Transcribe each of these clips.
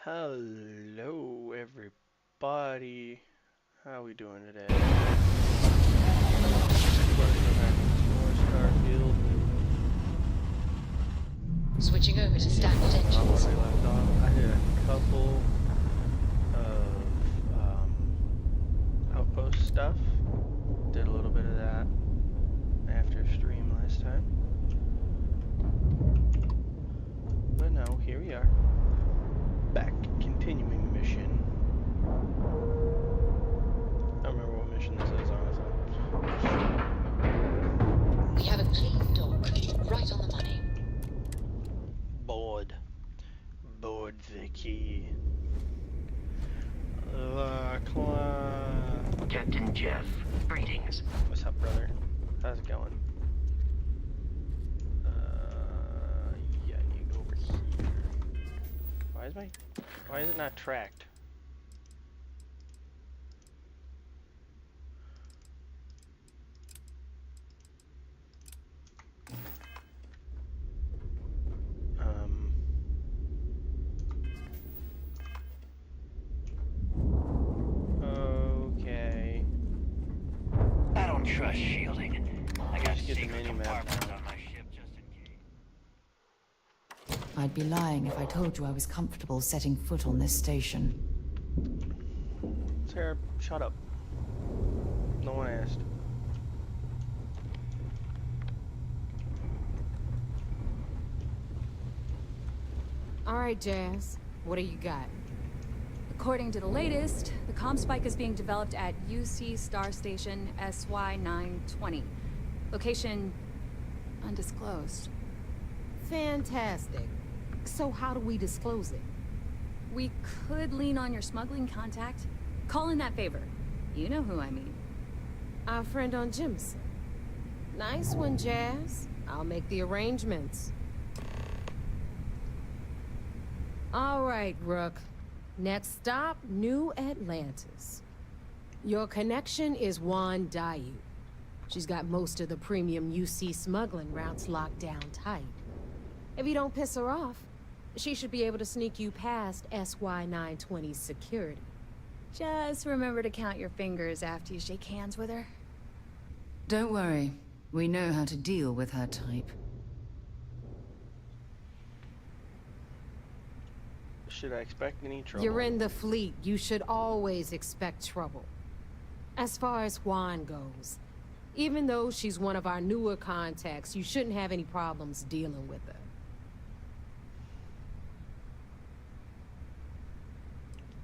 Hello, everybody. How we doing today? Welcome back to more StarField. Switching over to standard Where engines. we left off, I did a couple of outpost stuff. Did a little bit of that after stream last time. But now, here we are. Back, continuing the mission. I don't remember what mission this is, honestly. We have a clean dock, right on the money. Board the key. The clock. Captain Jeff, greetings. What's up, brother? How's it going? Yeah, I need to go over here. Why is it not tracked? Okay. I don't trust shielding. I got Just get the secret mini-map compartments now. on my ship just in case. I'd be lying if I told you I was comfortable setting foot on this station. Sarah, shut up. No one asked. All right, Jazz. What do you got? According to the latest, the comm spike is being developed at UC Star Station SY920. Location undisclosed. Fantastic. So how do we disclose it? We could lean on your smuggling contact. Call in that favor. You know who I mean. Our friend on Jimson. Nice one, Jazz. I'll make the arrangements. All right, Rook. Next stop, New Atlantis. Your connection is Juan Dayu. She's got most of the premium UC smuggling routes locked down tight. If you don't piss her off, she should be able to sneak you past SY920's security. Just remember to count your fingers after you shake hands with her. Don't worry, we know how to deal with her type. Should I expect any trouble? You're in the fleet. You should always expect trouble. As far as Juan goes, even though she's one of our newer contacts, you shouldn't have any problems dealing with her.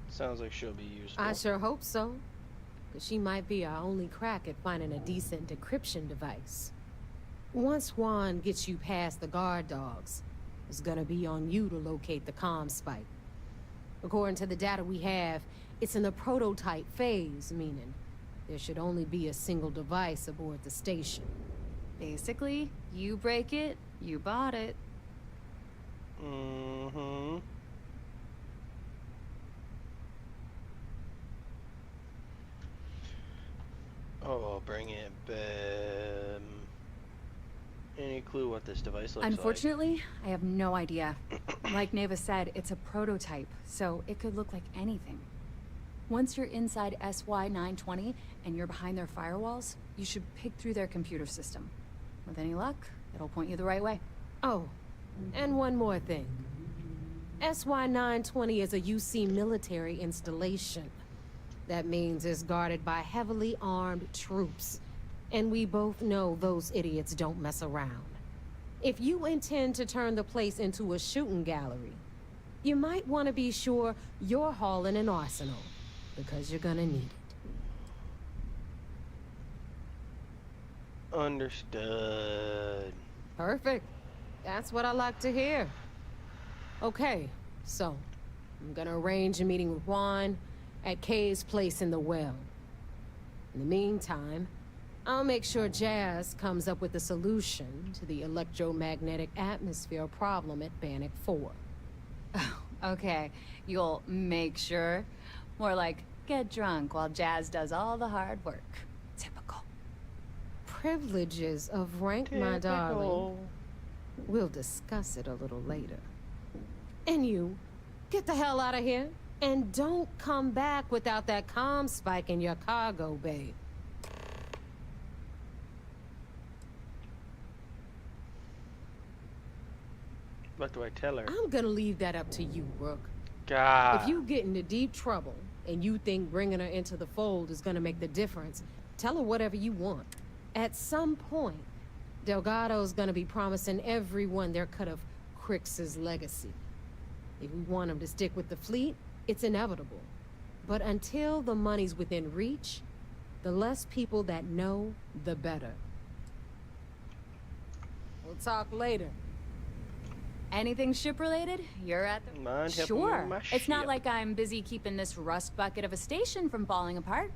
Sounds like she'll be useful. I sure hope so. Because she might be our only crack at finding a decent decryption device. Once Juan gets you past the guard dogs, it's gonna be on you to locate the comm spike. According to the data we have, it's in the prototype phase, meaning there should only be a single device aboard the station. Basically, you break it, you bought it. Mm-hmm. Oh, bring it back. Any clue what this device looks like? Unfortunately, I have no idea. Like Neva said, it's a prototype, so it could look like anything. Once you're inside SY920 and you're behind their firewalls, you should pick through their computer system. With any luck, it'll point you the right way. Oh, and one more thing. SY920 is a UC military installation. That means it's guarded by heavily armed troops. And we both know those idiots don't mess around. If you intend to turn the place into a shooting gallery, you might want to be sure you're hauling an arsenal, because you're gonna need it. Understood. Perfect. That's what I like to hear. Okay, so I'm gonna arrange a meeting with Juan at Kay's place in the well. In the meantime, I'll make sure Jazz comes up with a solution to the electromagnetic atmosphere problem at Bannock 4. Okay, you'll make sure. More like, get drunk while Jazz does all the hard work. Typical. Privileges of rank, my darling. We'll discuss it a little later. And you, Get the hell out of here. And don't come back without that comm spike in your cargo bay. What do I tell her? I'm gonna leave that up to you, Rook. God. If you get into deep trouble and you think bringing her into the fold is gonna make the difference, tell her whatever you want. At some point, Delgado's gonna be promising everyone their cut of Crix's legacy. If we want him to stick with the fleet, it's inevitable. But until the money's within reach, the less people that know, the better. We'll talk later. Anything ship-related? You're at the... Mind helping me Sure. with my It's not ship. like I'm busy keeping this rust bucket of a station from falling apart.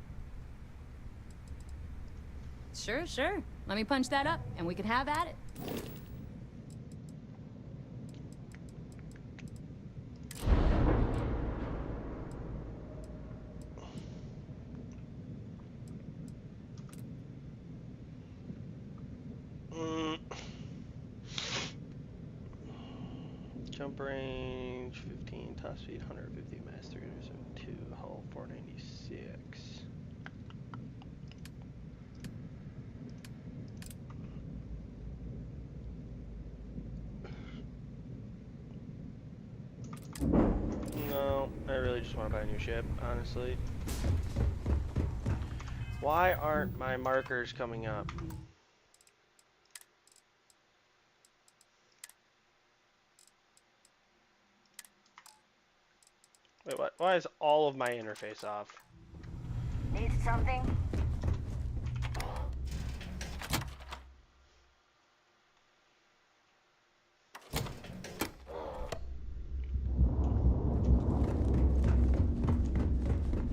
Sure, sure. Let me punch that up, and we can have at it. Jump range 15, top speed 150, mass 372, hull 496. No, I really just want to buy a new ship, honestly. Why aren't my markers coming up? Wait, what? Why is all of my interface off? Need something?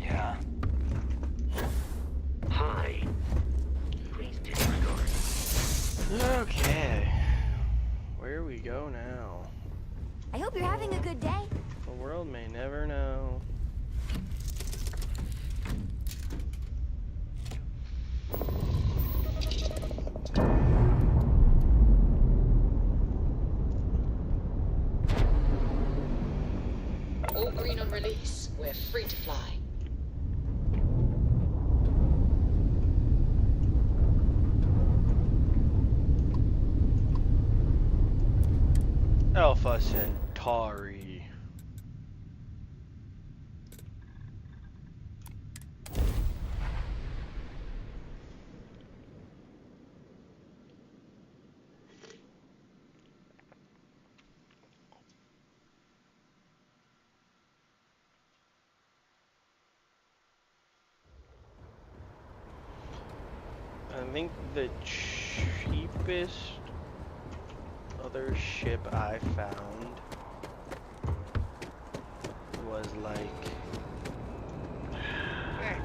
Yeah. Hi. Please disregard. Okay. Where we go now? I hope you're having a good day. The world may never know. All green on release. We're free to fly. Alpha Centauri. I think the cheapest other ship I found was like Hey,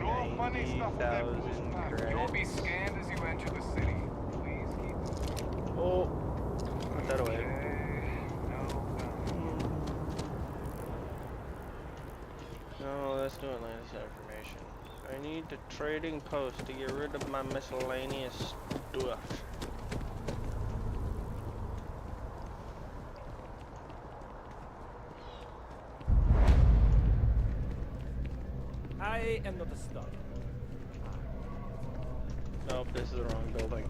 no funny stuff with that 90,000 boost map. credits. You'll be scanned as you enter the city. Please keep Oh, put that away. No, that's new Atlantis information. I need the trading post to get rid of my miscellaneous stuff. I am not a star. Nope, this is the wrong building.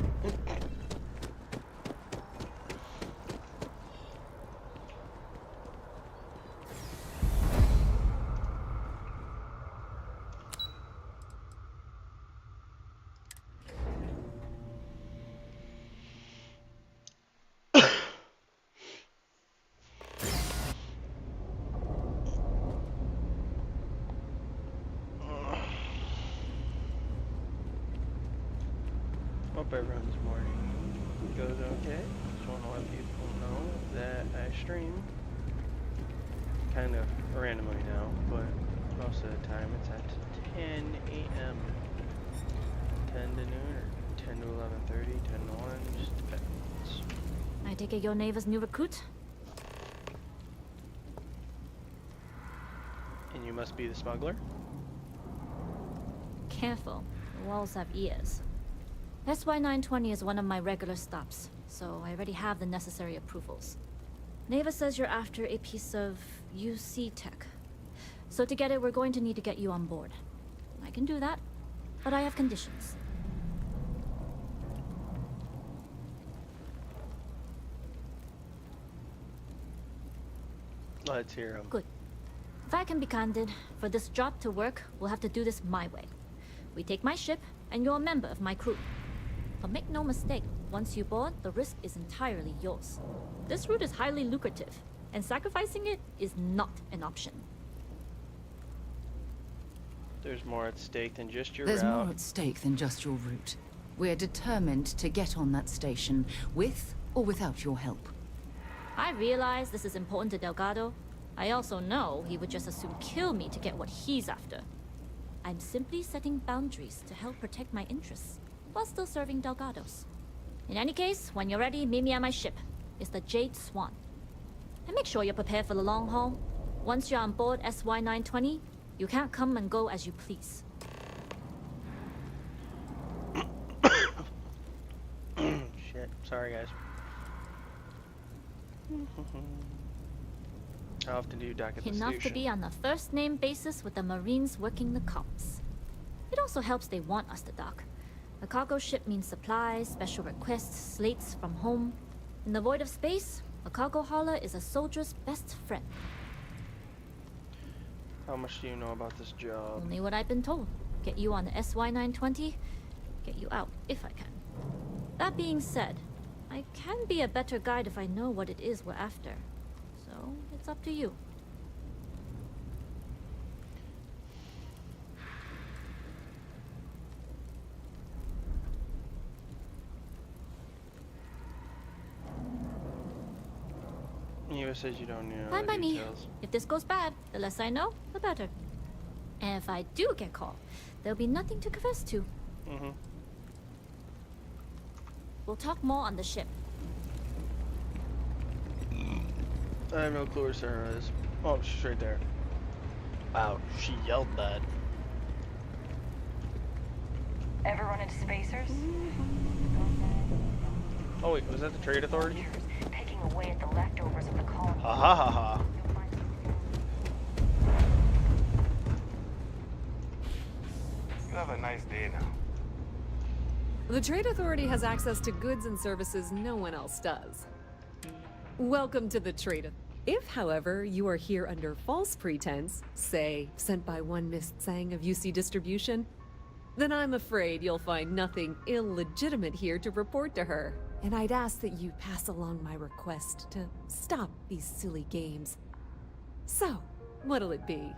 Hope everyone's morning goes okay. Just want to let people know that I stream kind of randomly now, but most of the time it's at 10 a.m. 10 to noon or 10 to 11:30, 10 to 1, just depends. I take it your neighbor's new recruit? And you must be the smuggler? Careful. The walls have ears. SY-920 is one of my regular stops, so I already have the necessary approvals. Neva says you're after a piece of UC tech. So to get it, we're going to need to get you on board. I can do that, but I have conditions. Let's hear him. Good. If I can be candid, for this job to work, we'll have to do this my way. We take my ship, and you're a member of my crew. But make no mistake, once you board, the risk is entirely yours. This route is highly lucrative, and sacrificing it is not an option. There's more at stake than just your There's route. more at stake than just your route. We're determined to get on that station, with or without your help. I realize this is important to Delgado. I also know he would just as soon kill me to get what he's after. I'm simply setting boundaries to help protect my interests, while still serving Delgado's. In any case, when you're ready, meet me at my ship. It's the Jade Swan. And make sure you're prepared for the long haul. Once you're on board SY-920, you can't come and go as you please. Shit. Sorry, guys. How often do you dock at the Enough to station? be on a first-name basis with the Marines working the comms. It also helps they want us to dock. A cargo ship means supplies, special requests, slates from home. In the void of space, a cargo hauler is a soldier's best friend. How much do you know about this job? Only what I've been told. Get you on the SY-920, get you out if I can. That being said, I can be a better guide if I know what it is we're after. So, it's up to you. Eva says you don't know Fine the by me. details. If this goes bad, the less I know, the better. And if I do get caught, there'll be nothing to confess to. Mm-hmm. We'll talk more on the ship. I have no clue where Sarah is. Oh, she's right there. Wow, she yelled that. Ever run into spacers? Oh wait, was that the Trade Authority? Picking away at the leftovers of the colony. Ha ha ha ha. You have a nice day now. The Trade Authority has access to goods and services no one else does. Welcome to the Trade Authority. If, however, you are here under false pretense, say, sent by one Miss Tsang of UC Distribution, then I'm afraid you'll find nothing illegitimate here to report to her. And I'd ask that you pass along my request to stop these silly games. So, what'll it be?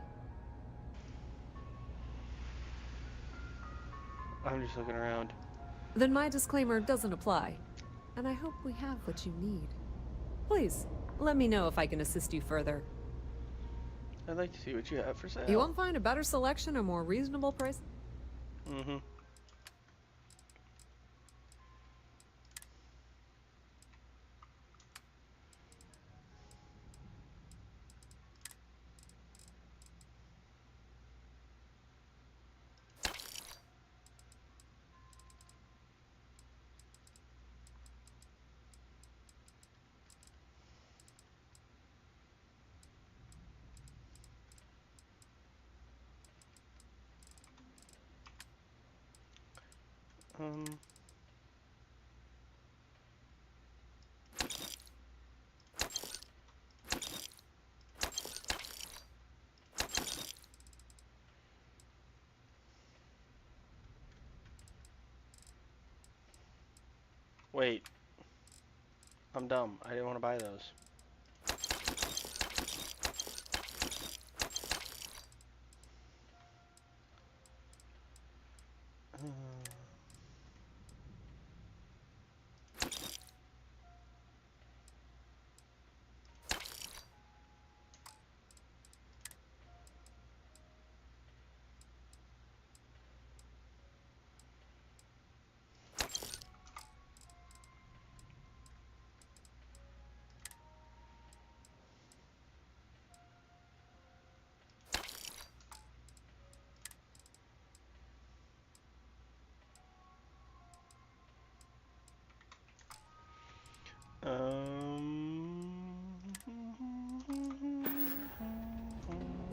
I'm just looking around. Then my disclaimer doesn't apply. And I hope we have what you need. Please, let me know if I can assist you further. I'd like to see what you have for sale. You won't find a better selection or more reasonable price? Mm-hmm. Wait. I'm dumb. I didn't want to buy those.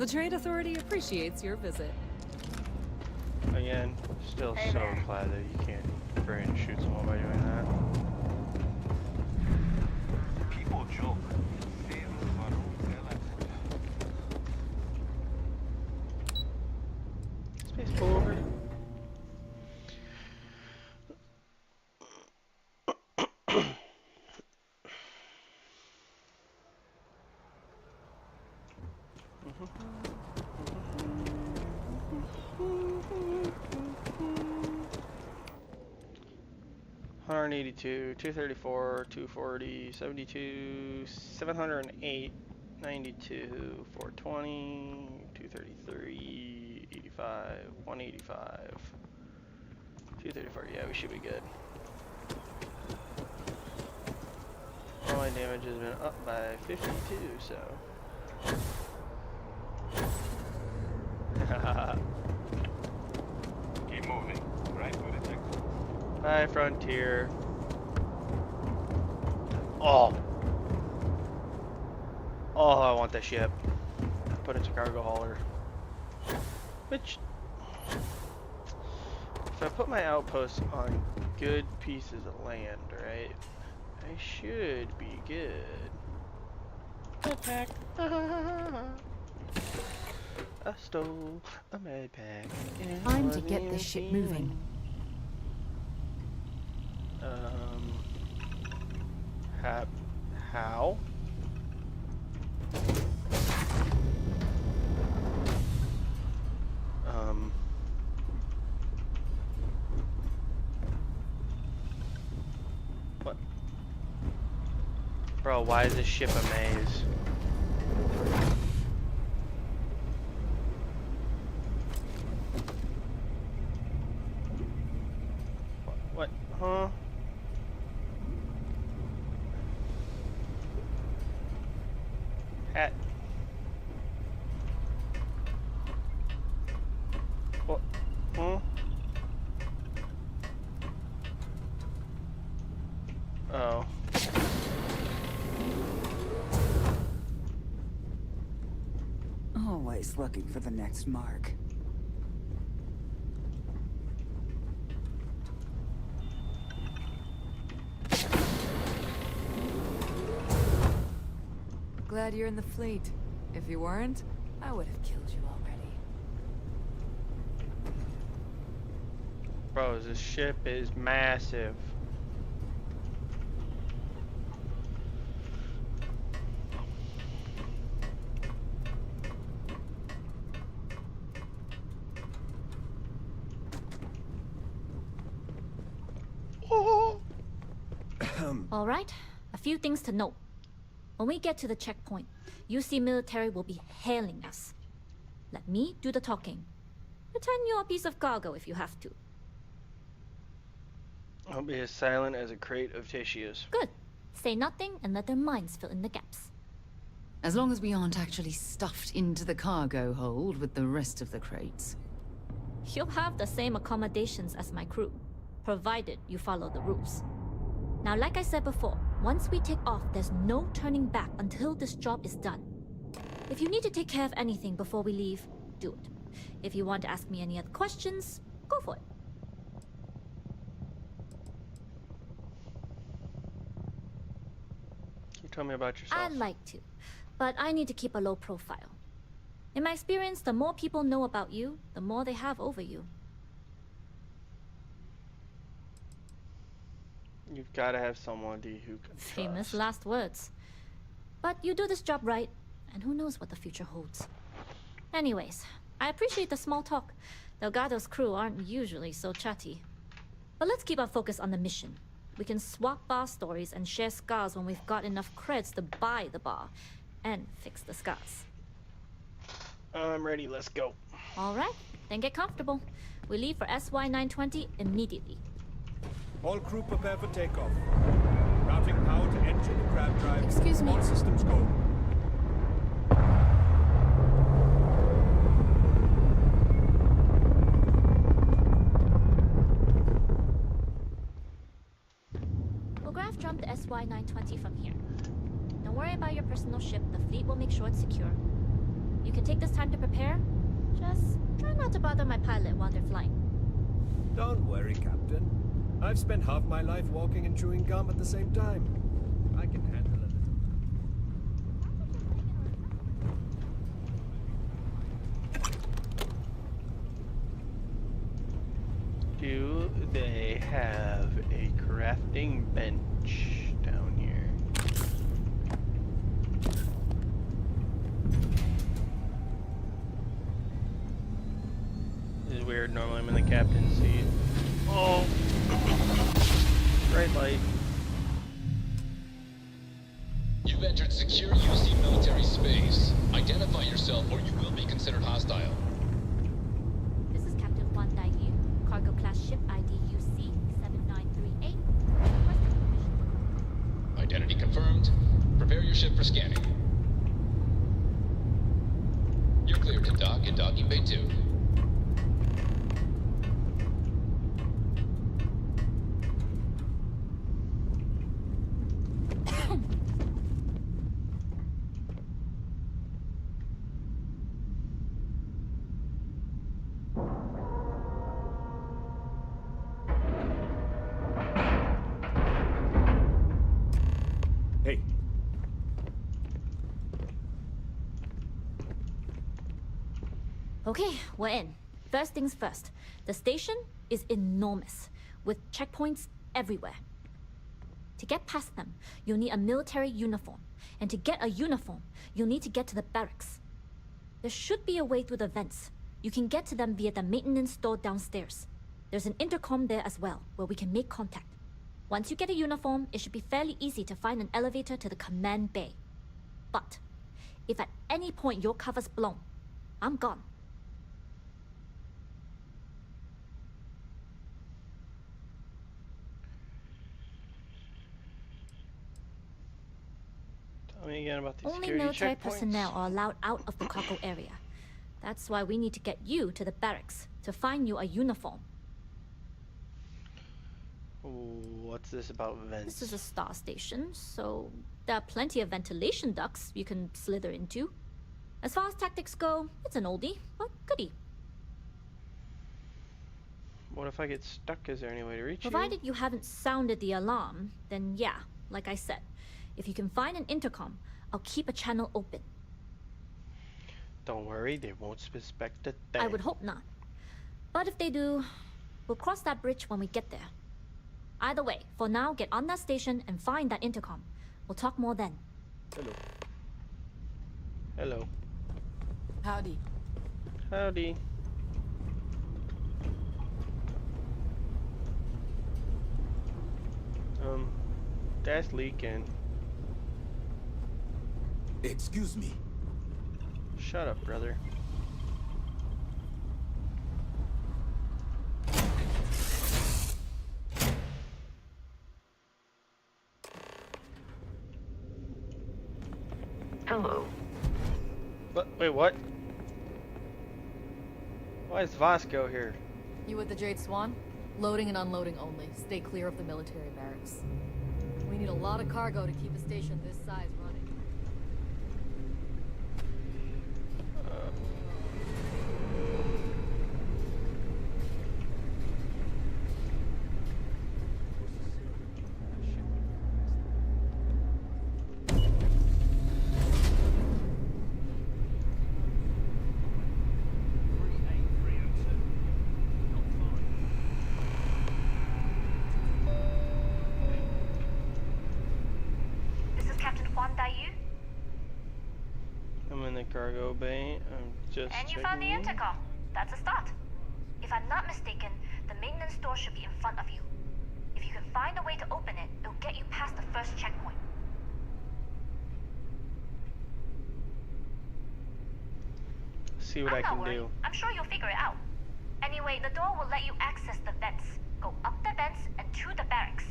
The Trade Authority appreciates your visit. Again, still so glad that you can't brain shoot someone by doing that. People joke. Space pull over. $182, 234, 240, 72, 708, 92, 420, 233, 85, 185, 234. Yeah, we should be good. All my damage has been up by 52, so. Keep moving. Right through the checkpoint. Bye, Frontier. Oh. Oh, I want that ship. Put it to cargo hauler. Which, if I put my outposts on good pieces of land, right, I should be good. Med pack. I stole a med pack. Time to get this ship moving. How? What? Bro, why is this ship a maze? What? Huh? Hat. What? Huh? Oh. Always looking for the next mark. Glad you're in the fleet. If you weren't, I would have killed you already. Bro, this ship is massive. All right, a few things to note. When we get to the checkpoint, UC military will be hailing us. Let me do the talking. Pretend you're a piece of cargo if you have to. I'll be as silent as a crate of tissues. Good. Say nothing and let their minds fill in the gaps. As long as we aren't actually stuffed into the cargo hold with the rest of the crates. You'll have the same accommodations as my crew, provided you follow the rules. Now, like I said before, once we take off, there's no turning back until this job is done. If you need to take care of anything before we leave, do it. If you want to ask me any other questions, go for it. You tell me about yourself. I'd like to, but I need to keep a low profile. In my experience, the more people know about you, the more they have over you. You've got to have someone who can Famous trust. last words. But you do this job right, and who knows what the future holds. Anyways, I appreciate the small talk. Delgado's crew aren't usually so chatty. But let's keep our focus on the mission. We can swap bar stories and share scars when we've got enough creds to buy the bar and fix the scars. I'm ready, let's go. Alright, then get comfortable. We leave for SY-920 immediately. All crew prepare for takeoff. Routing power to engine and crab drive. Excuse me. All systems go. We'll graph jump the SY-920 from here. Don't worry about your personal ship. The fleet will make sure it's secure. You You can take this time to prepare. Just try not to bother my pilot while they're flying. Don't worry, Captain. I've spent half my life walking and chewing gum at the same time. I can handle it. Do they have a crafting bench down here? This is weird. Normally I'm in the captain's seat. Oh! Bright light. You've entered secure UC military space. Identify yourself or you will be considered hostile. This is Captain Juan Daiyu, cargo class ship ID UC 7938. Identity confirmed. Prepare your ship for scanning. You're cleared to dock in docking bay 2. Hey, Okay, we're in. First things first. The station is enormous, with checkpoints everywhere. To get past them, you'll need a military uniform. And to get a uniform, you'll need to get to the barracks. There should be a way through the vents. You can get to them via the maintenance store downstairs. There's an intercom there as well, where we can make contact. Once you get a uniform, it should be fairly easy to find an elevator to the command bay. But, if at any point your cover's blown, I'm gone. Tell me again about these Only security military checkpoints. personnel are allowed out of the cargo area. That's why we need to get you to the barracks, to find you a uniform. What's this about vents? This is a star station, so there are plenty of ventilation ducts you can slither into. As far as tactics go, it's an oldie, but goodie. What if I get stuck? Is there any way to reach Provided you haven't sounded the alarm, then yeah, like I said, if you can find an intercom, I'll keep a channel open. Don't worry, they won't suspect a thing. I would hope not. But if they do, we'll cross that bridge when we get there. Either way, for now, get on that station and find that intercom. We'll talk more then. Hello. Hello. Howdy. Howdy. That's leaking. Excuse me. Shut up, brother. Hello. What? Wait, what? Why is Vasco here? You with the Jade Swan? Loading and unloading only. Stay clear of the military barracks. We need a lot of cargo to keep a station this size running. I'm in the cargo bay. I'm just And you checking found the in. intercom. That's a start. If I'm not mistaken, the maintenance door should be in front of you. If you can find a way to open it, it'll get you past the first checkpoint. See what I I'm not can worried. do. I'm sure you'll figure it out. Anyway, the door will let you access the vents. Go up the vents and to the barracks.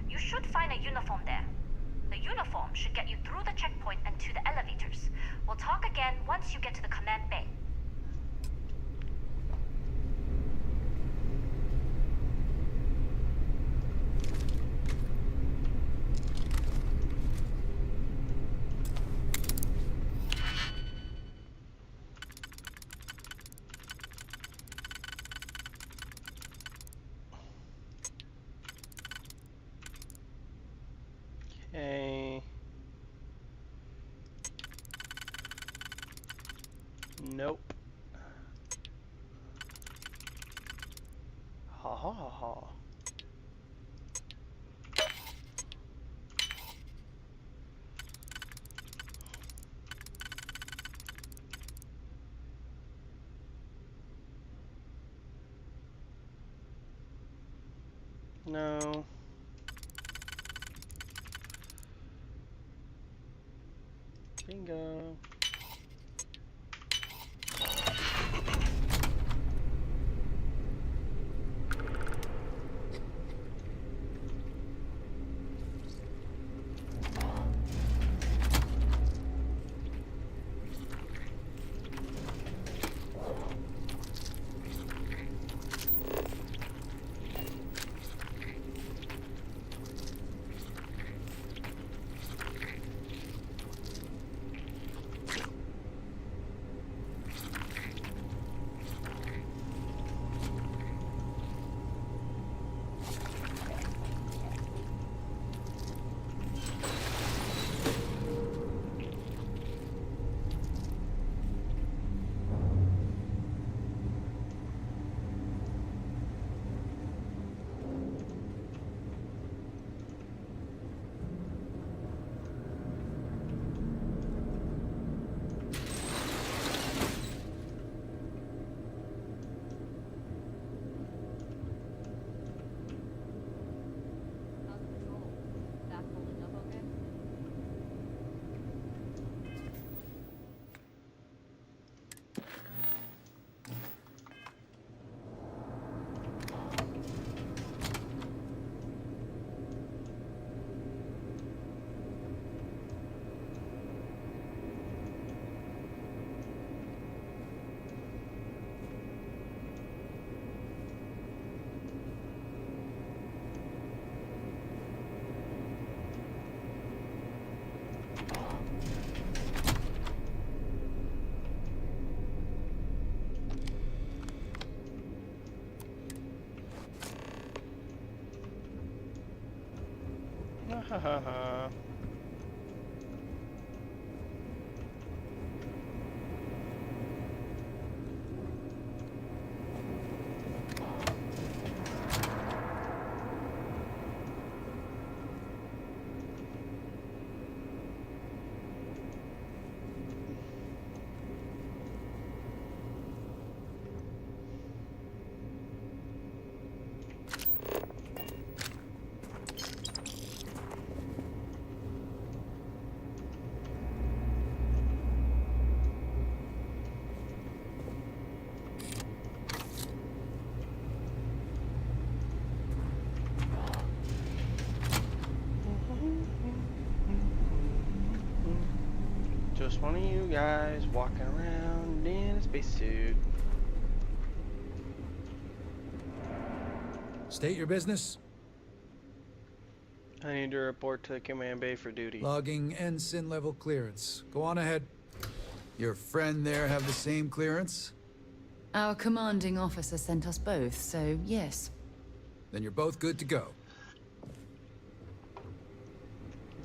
You should find a uniform there. The uniform should get you through the checkpoint and to the elevators. We'll talk again once you get to the command bay. Nope. Ha ha ha ha. No. Bingo. Ha ha ha. Just one of you guys walking around in a spacesuit. State your business. I need to report to the command bay for duty. Logging ensign level clearance. Go on ahead. Your friend there have the same clearance? Our commanding officer sent us both, so yes. Then you're both good to go.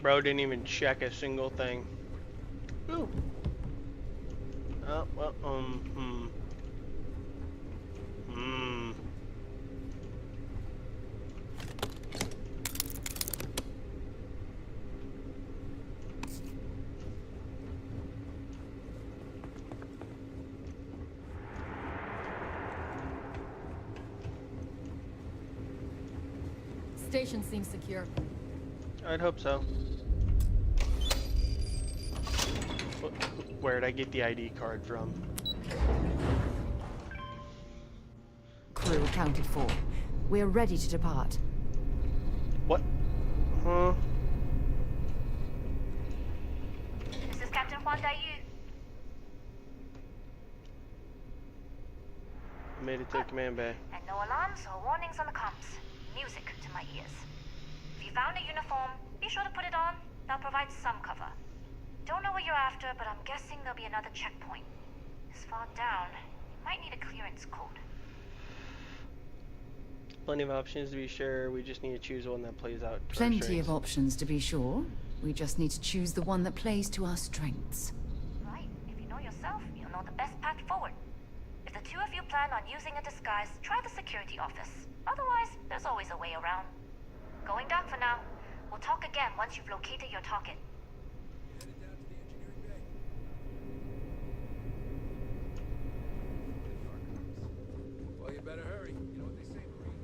Bro didn't even check a single thing. Ooh. Oh, well, Station seems secure. I'd hope so. Where'd I get the ID card from? Crew accounted for. We're ready to depart. What? Huh? This is Captain Huan Daiyu. Made it to the command bay. And no alarms or warnings on the comms. Music to my ears. If you found a uniform, be sure to put it on. They'll provide some cover. Don't know what you're after, but I'm guessing there'll be another checkpoint. This far down, you might need a clearance code. Plenty of options to be sure. We just need to choose one that plays out to our Plenty strengths. of options to be sure. We just need to choose the one that plays to our strengths. Right, if you know yourself. yourself, you'll know the best path forward. If the two of you plan on using a disguise, try the security office. Otherwise, there's always a way around. Going dark for now. We'll talk again once you've located your target. Well, you better hurry. You know what they say, Marine.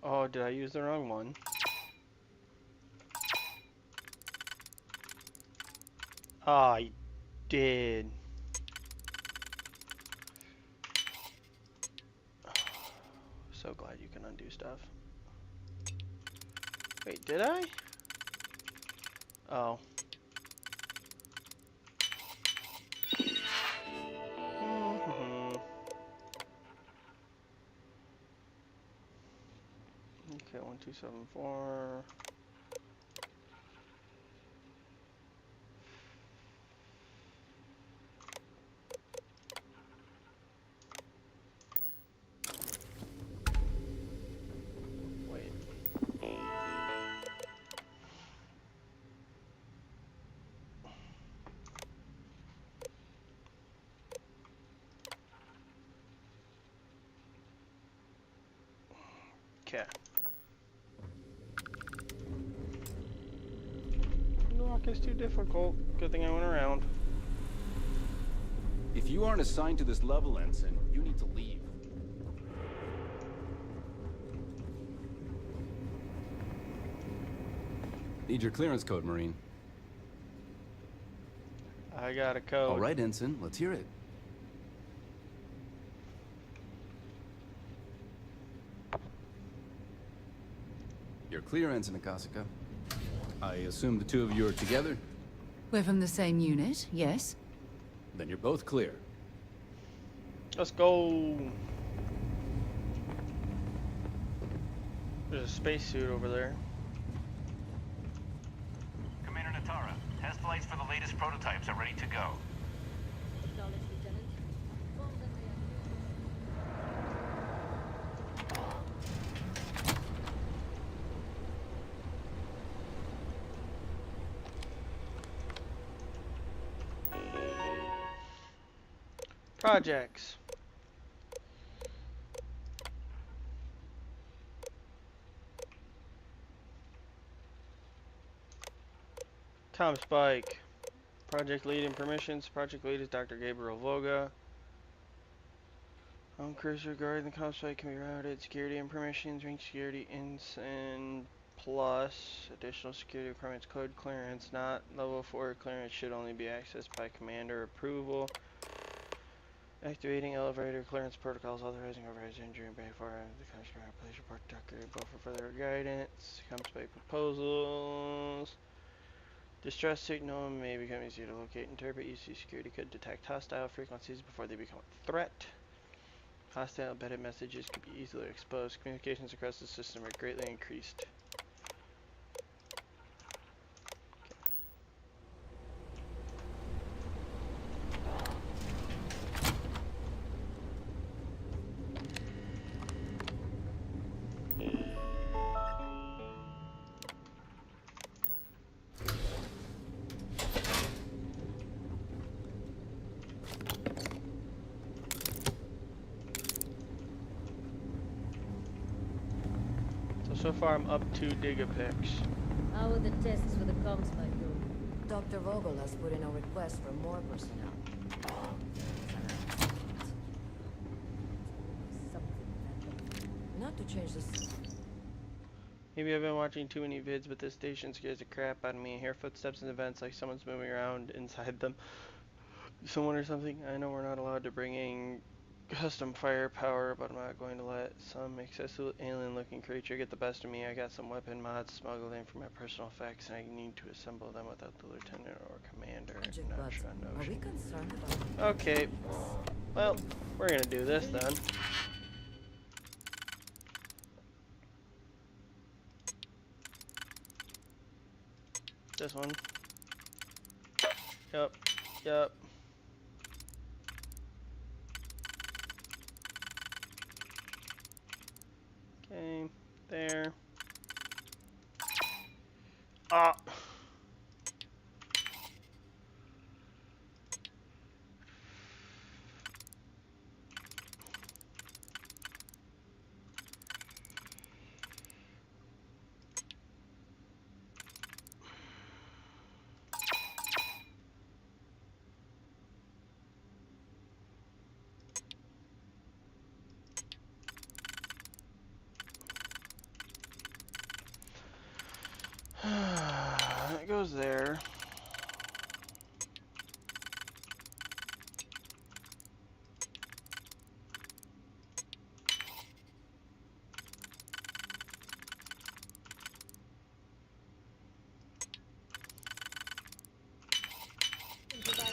Oh, did I use the wrong one? I did. So glad you can undo stuff. Wait, did I? Oh. Okay, 1274. Okay. Walk is too difficult. Good thing I went around. If you aren't assigned to this level, Ensign, you need to leave. Need your clearance code, Marine. I got a code. All right, Ensign, let's hear it. You're clear, Ensign Akasaka. I assume the two of you are together? We're from the same unit, yes? Then you're both clear. Let's go. There's a spacesuit over there. Commander Natara, test flights for the latest prototypes are ready to go. Projects. Tom Spike. Project lead and permissions. Project lead is Dr. Gabriel Voga. Home cruiser regarding the Com Spike can be routed. Security and permissions. Range security and plus. Additional security requirements. Code clearance. Not level 4 clearance should only be accessed by commander approval. Activating elevator clearance protocols, authorizing overrides injury and before the customer. Please report to Dr. Gabriel for further guidance. Com Spike proposals. Distress signal may become easier to locate and interpret. UC security could detect hostile frequencies before they become a threat. Hostile embedded messages could be easily exposed. Communications across the system are greatly increased. So far I'm up 2 gigapix. How are the tests for the comms spike go? Dr. Vogel has put in a request for more personnel. Not to change this. Maybe I've been watching too many vids, but this station scares the crap out of me. I hear footsteps in the vents like someone's moving around inside them. Someone or something. I know we're not allowed to bring in custom firepower, but I'm not going to let some excessive alien-looking creature get the best of me. I got some weapon mods smuggled in for my personal effects, and I need to assemble them without the lieutenant or commander. Not sure, no are we shit. concerned about Okay. Well, we're gonna do this then. This one. Yep. Yep. Okay. There. Ah. It goes there.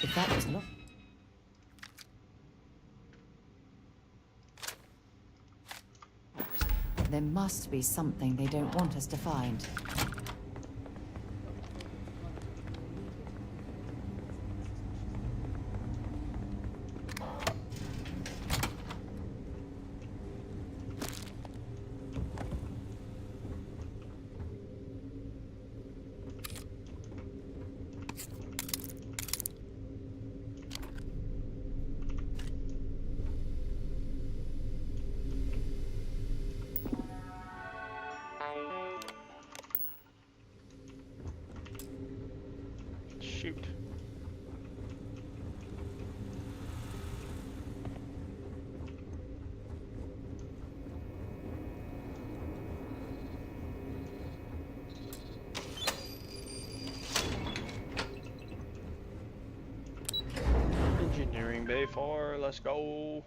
If that was not. There must be something they don't want us to find. Shoot. Engineering Bay 4, let's go.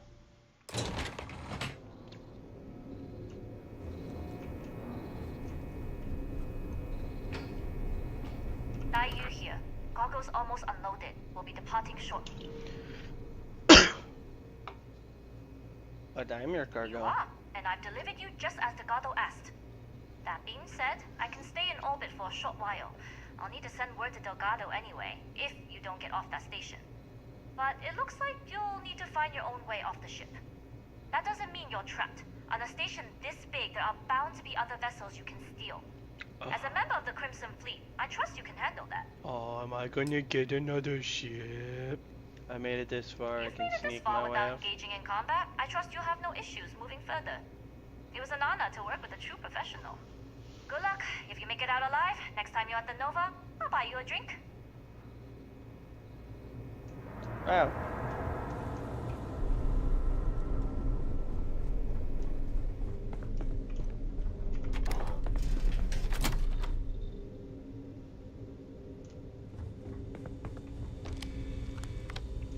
Daiyu here. Goggles almost unloaded. We'll be departing shortly. A diameter cargo. You are, and I've delivered you just as Delgado asked. That being said, I can stay in orbit for a short while. I'll need to send word to Delgado anyway, if you don't get off that station. But it looks like you'll need to find your own way off the ship. That doesn't mean you're trapped. On a station this big, there are bound to be other vessels you can steal. As a member of the Crimson Fleet, I trust you can handle that. Oh, am I gonna get another ship? I made it this far, I can sneak my way without off. engaging in combat, I trust you'll have no issues moving further. It was an honor to work with a true professional. Good luck. If you make it out alive, next time you're at the Nova, I'll buy you a drink. Wow.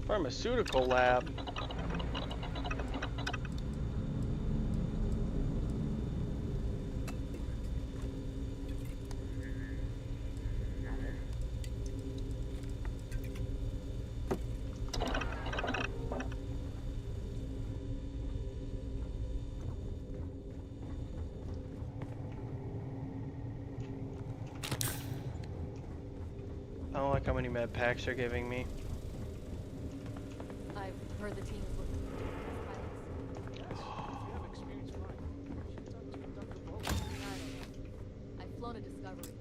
Pharmaceutical lab. I don't like how many med packs they're giving me. I've heard the team is looking for test pilots. I've flown a Discovery.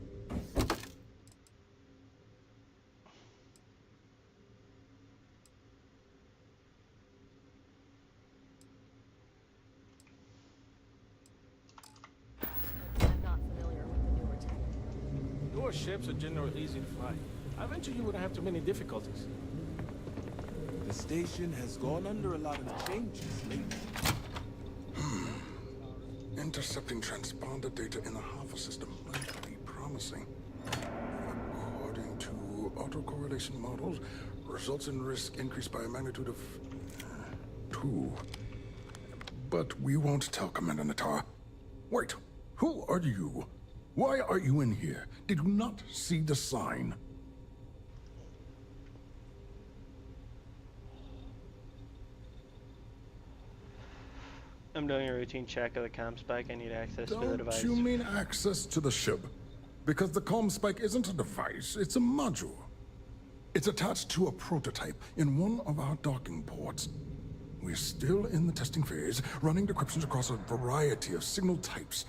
I'm not familiar with the newer tech. Newer ships are generally easy to fly. I venture you wouldn't have too many difficulties. The station has gone under a lot of changes lately. Intercepting transponder data in the Harvard alpha system might be promising. According to autocorrelation models, results in risk increased by a magnitude of 2. But we won't tell Commander Natar. Wait, who are you? Why are you in here? Did you not see the sign? I'm doing a routine check of the comm spike. I need access to the device. Don't you mean access to the ship? Because the comm spike isn't a device, it's a module. It's attached to a prototype in one of our docking ports. We're still in the testing phase, running decryptions across a variety of signal types,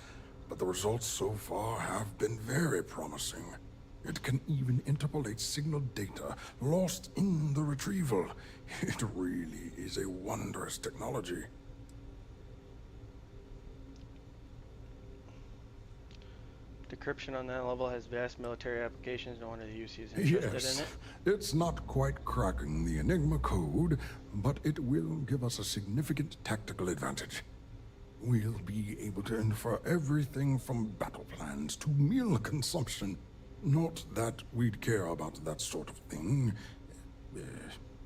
but the results so far have been very promising. It can even interpolate signal data lost in the retrieval. It really is a wondrous technology. Decryption on that level has vast military applications. No wonder the UC is interested in it. It's not quite cracking the Enigma code, but it will give us a significant tactical advantage. We'll be able to infer everything from battle plans to meal consumption. Not that we'd care about that sort of thing,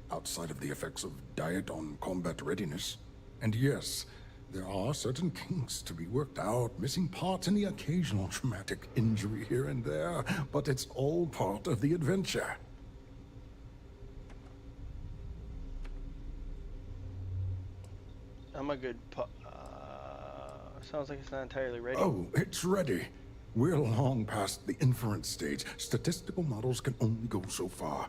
outside of the effects of diet on combat readiness. And yes, there are certain kinks to be worked out, missing parts and the occasional traumatic injury here and there, but it's all part of the adventure. I'm a good sounds like it's not entirely ready. Oh, it's ready. We're long past the inference stage. Statistical models can only go so far.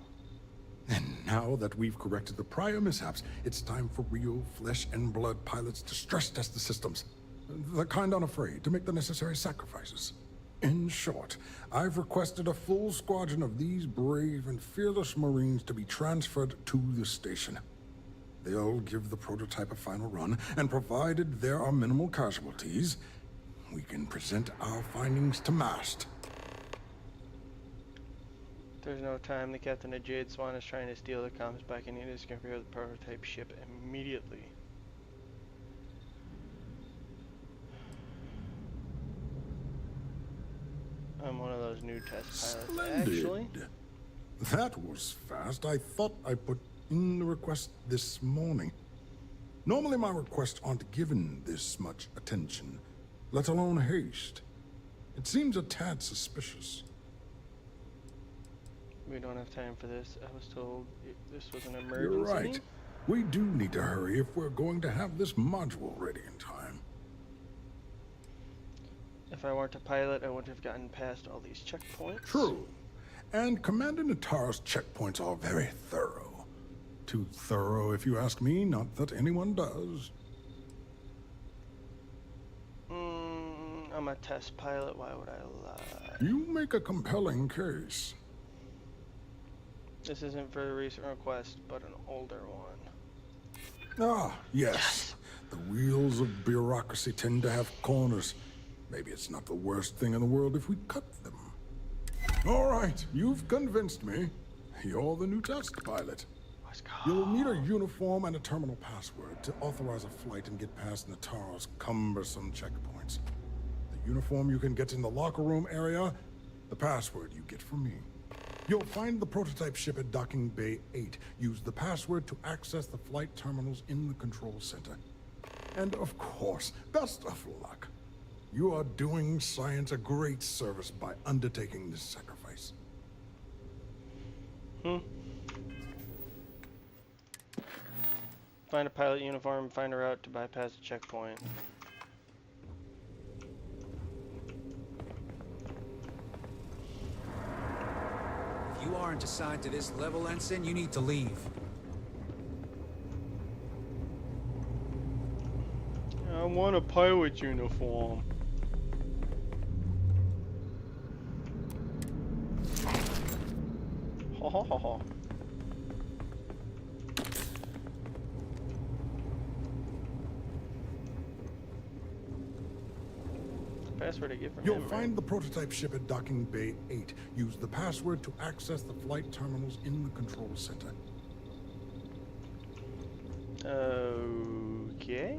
And now that we've corrected the prior mishaps, it's time for real flesh and blood pilots to stress test the systems. The kind unafraid to make the necessary sacrifices. In short, I've requested a full squadron of these brave and fearless Marines to be transferred to the station. They'll give the prototype a final run, and provided there are minimal casualties, we can present our findings to Mast. There's no time. The captain of Jade Swan is trying to steal the comms back and need to compare the prototype ship immediately. I'm one of those new test pilots, Splendid. actually. That was fast. I thought I put in the request this morning. Normally my requests aren't given this much attention, let alone haste. It seems a tad suspicious. We don't have time for this. I was told this was an emergency. You're right. We do need to hurry if we're going to have this module ready in time. If I weren't a pilot, I wouldn't have gotten past all these checkpoints. True. And Commander Natar's checkpoints are very thorough. Too thorough, if you ask me, not that anyone does. I'm a test pilot, why would I lie? You make a compelling case. This isn't for a recent request, but an older one. Ah, yes. The wheels of bureaucracy tend to have corners. Maybe it's not the worst thing in the world if we cut them. All right, you've convinced me. You're the new test pilot. You'll need a uniform and a terminal password to authorize a flight and get past Natar's cumbersome checkpoints. The uniform you can get in the locker room area, the password you get from me. You'll find the prototype ship at Docking Bay 8. Use the password to access the flight terminals in the control center. And of course, best of luck. You are doing science a great service by undertaking this sacrifice. Find a pilot uniform, find a route to bypass the checkpoint. If you aren't assigned to this level, Ensign, you need to leave. I want a pilot uniform. Ha ha ha ha. Password I get from You'll him, find the prototype ship at Docking Bay 8. Use the password to access the flight terminals in the control center. Okay.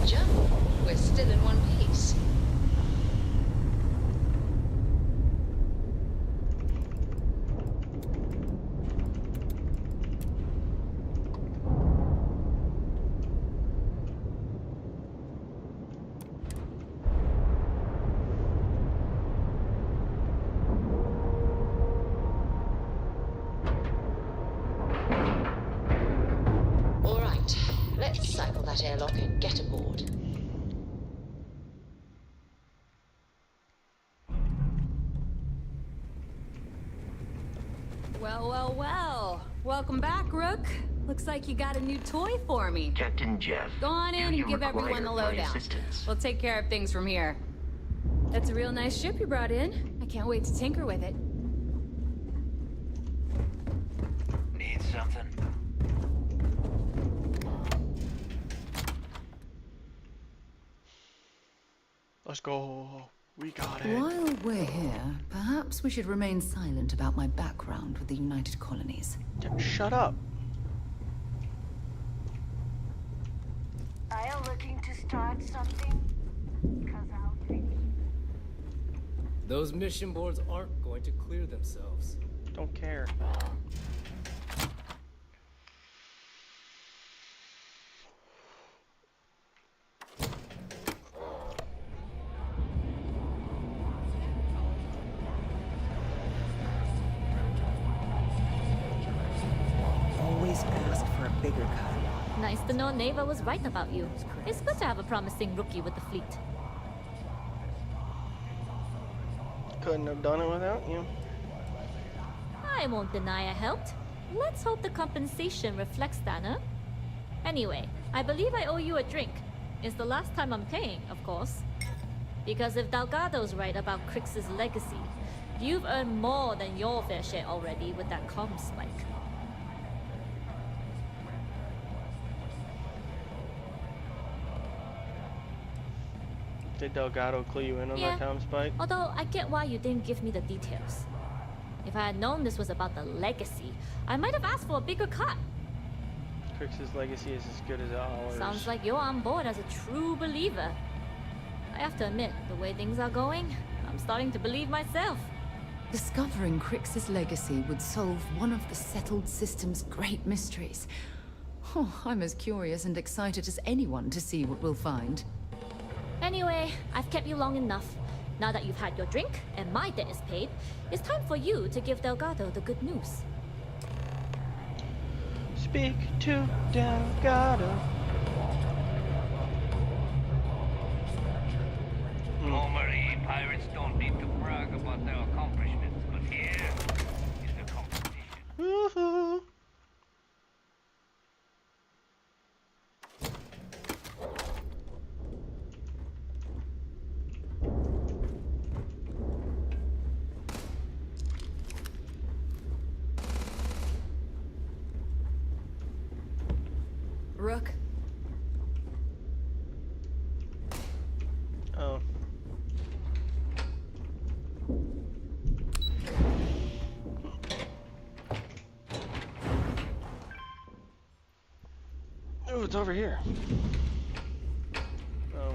Roger. We're still in one piece. All right, let's cycle that airlock and get aboard. Well. Welcome back, Rook. Looks like you got a new toy for me. Captain Jeff. Go on in and give everyone the lowdown. We'll take care of things from here. That's a real nice ship you brought in. I can't wait to tinker with it. Need something? Let's go. We got it. While we're here, perhaps we should remain silent about my background with the United Colonies. Shut up. Are you looking to start something? Because I'll take it. Those mission boards aren't going to clear themselves. Don't care. Always ask for a bigger cut. Nice to know Neva was right about you. It's good to have a promising rookie with the fleet. Couldn't have done it without you. I won't deny I helped. Let's hope the compensation reflects that, huh? Anyway, I believe I owe you a drink. It's the last time I'm paying, of course. Because if Delgado's right about Crix's legacy, you've earned more than your fair share already with that comm spike. Did Delgado clue you in on that comm spike? Although I get why you didn't give me the details. If I had known this was about the legacy, I might have asked for a bigger cut. Crix's legacy is as good as ours. Sounds like you're on board as a true believer. I have to admit, the way things are going, I'm starting to believe myself. Discovering Crix's legacy would solve one of the settled system's great mysteries. Oh, I'm as curious and excited as anyone to see what we'll find. Anyway, I've kept you long enough. Now that you've had your drink and my debt is paid, it's time for you to give Delgado the good news. Speak to Delgado. Don't worry, pirates don't need to brag about their accomplishments, but here is the competition. Woohoo! Rook? Oh. Oh, it's over here. Oh.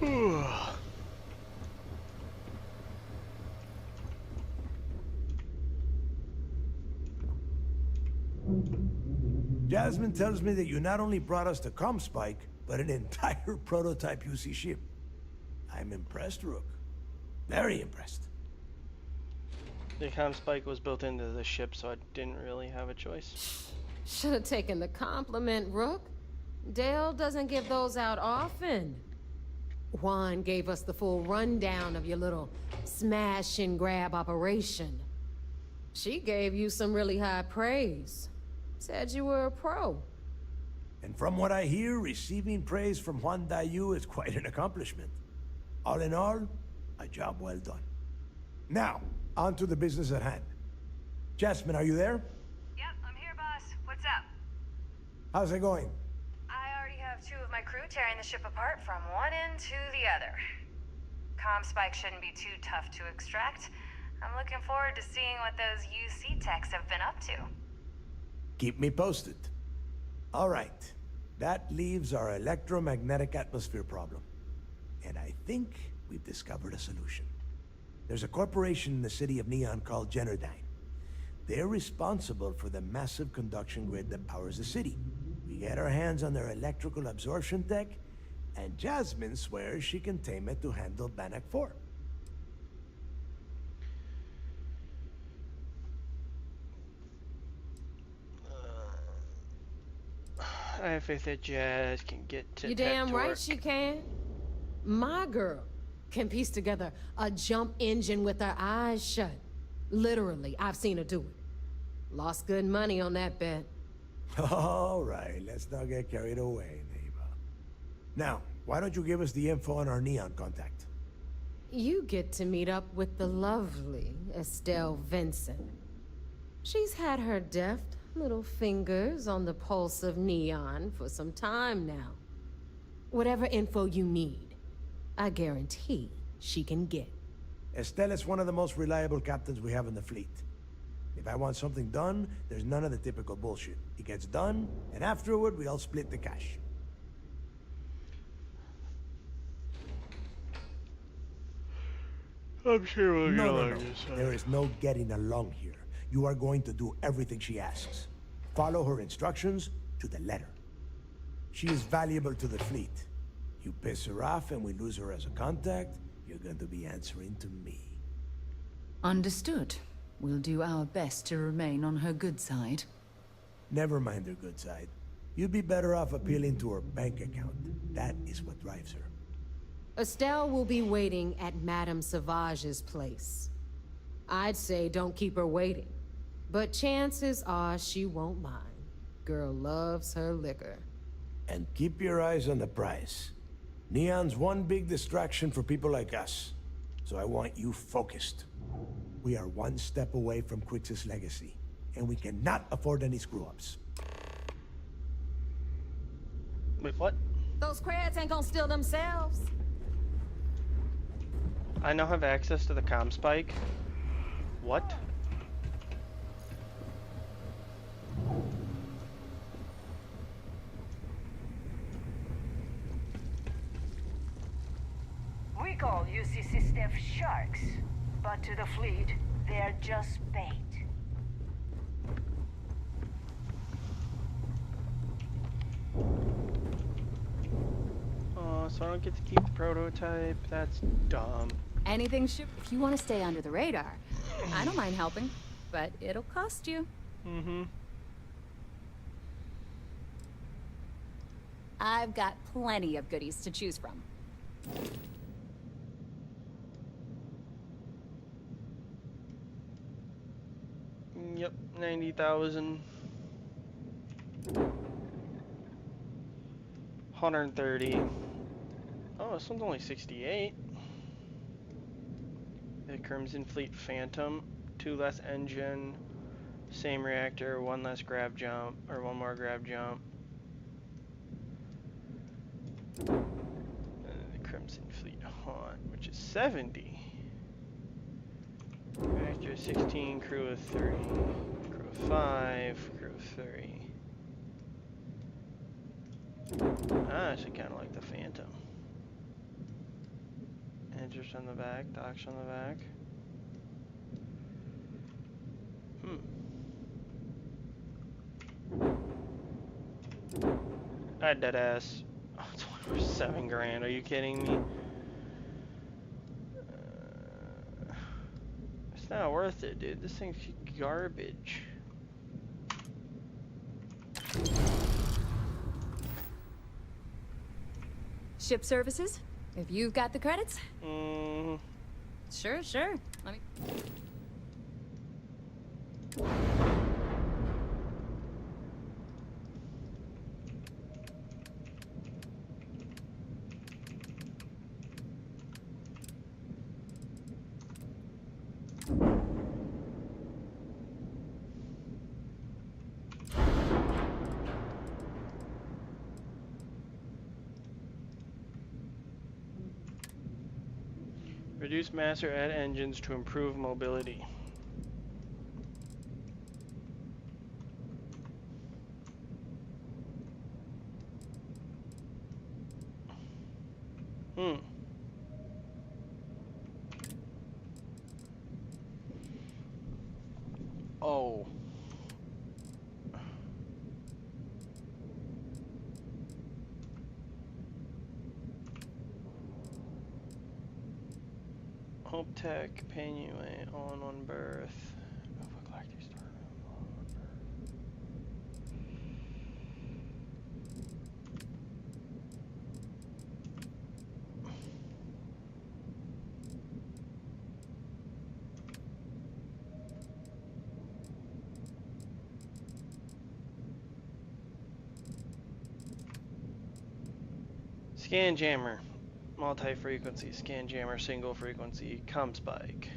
Whew. Jasmine tells me that you not only brought us the comm spike, but an entire prototype UC ship. I'm impressed, Rook. Very impressed. The comm spike was built into the ship, so I didn't really have a choice. Should have taken the compliment, Rook. Dale doesn't give those out often. Juan gave us the full rundown of your little smash and grab operation. She gave you some really high praise. Said you were a pro. And from what I hear, receiving praise from Juan Dayu is quite an accomplishment. All in all, a job well done. Now, on to the business at hand. Jasmine, are you there? Yep, I'm here, boss. What's up? How's it going? I already have 2 of my crew tearing the ship apart from one end to the other. Comm spike shouldn't be too tough to extract. I'm looking forward to seeing what those UC techs have been up to. Keep me posted. All right. That leaves our electromagnetic atmosphere problem. And I think we've discovered a solution. There's a corporation in the city of Neon called Generdyne. They're responsible for the massive conduction grid that powers the city. We get our hands on their electrical absorption tech, and Jasmine swears she can tame it to handle Bannock 4. I have faith that Jazz can get to You tech damn to right work. she can. My girl can piece together a jump engine with her eyes shut. Literally, I've seen her do it. Lost good money on that bet. All right, let's not get carried away, neighbor. Now, why don't you give us the info on our Neon contact? You get to meet up with the lovely Estelle Vincent. She's had her deft little fingers on the pulse of Neon for some time now. Whatever info you need, I guarantee she can get. Estelle is one of the most reliable captains we have in the fleet. If I want something done, there's none of the typical bullshit. It gets done, and afterward, we all split the cash. I'm sure we'll get No. along this time. There is no getting along here. You are going to do everything she asks. Follow her instructions to the letter. She is valuable to the fleet. You piss her off and we lose her as a contact, you're going to be answering to me. Understood. We'll do our best to remain on her good side. Never mind her good side. You'd be better off appealing to her bank account. That is what drives her. Estelle will be waiting at Madame Sauvage's place. I'd say don't keep her waiting, but chances are she won't mind. Girl loves her liquor. And keep your eyes on the prize. Neon's one big distraction for people like us, so I want you focused. We are one step away from Crix's legacy, and we cannot afford any screw-ups. Wait, what? Those creds ain't gonna steal themselves. I now have access to the comm spike. What? We call UCC staff sharks, but to the fleet, they're just bait. Oh, so I don't get to keep the prototype. That's dumb. Anything if you want to stay under the radar, I don't mind helping, but it'll cost you. Mm-hmm. I've got plenty of goodies to choose from. Yep, 90,000. 130. Oh, this one's only 68. The Crimson Fleet Phantom, 2 less engine, same reactor, 1 less grab jump, or 1 more grab jump. The Crimson Fleet Haunt, which is 70. Reactor 16, crew of 3, crew of 5, crew of 3. Ah, actually kind of like the Phantom. Engines on the back, docks on the back. I dead ass. Oh, it's only for 7 grand. Are you kidding me? It's not worth it, dude. This thing's garbage. Ship services? If you've got the credits? Mm. Sure. Let me... Reduce mass or add engines to improve mobility. Oh. Hope Tech, companion on one berth. Scan jammer, multi-frequency. Scan jammer, single frequency. Com spike.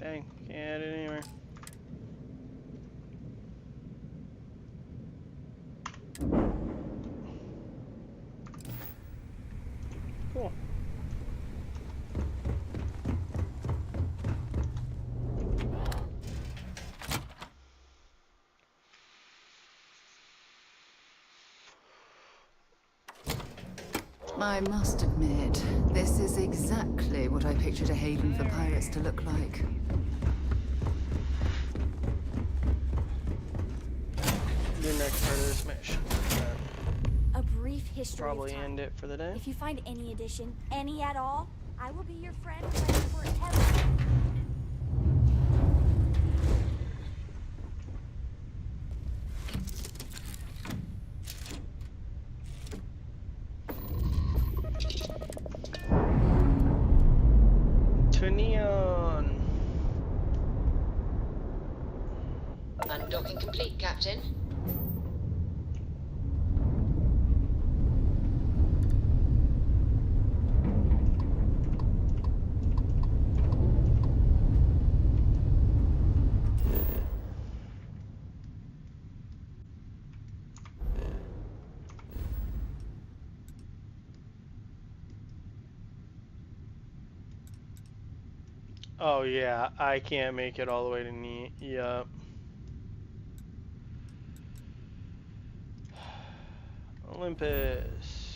Dang, can't add it anywhere. Cool. I must admit, this is exactly what I pictured a haven for pirates to look like. The next part of this mission. A brief history Probably of time. end it for the day. If you find any addition, any at all, I will be your friend forever. To Neon. Undocking complete, Captain. Oh yeah, I can't make it all the way to Neat. Yup. Olympus.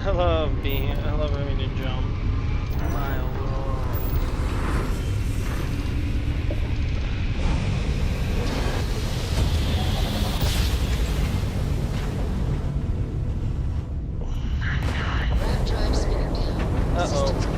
I love having to jump miles long. Ramp drive spinning down. Uh-oh.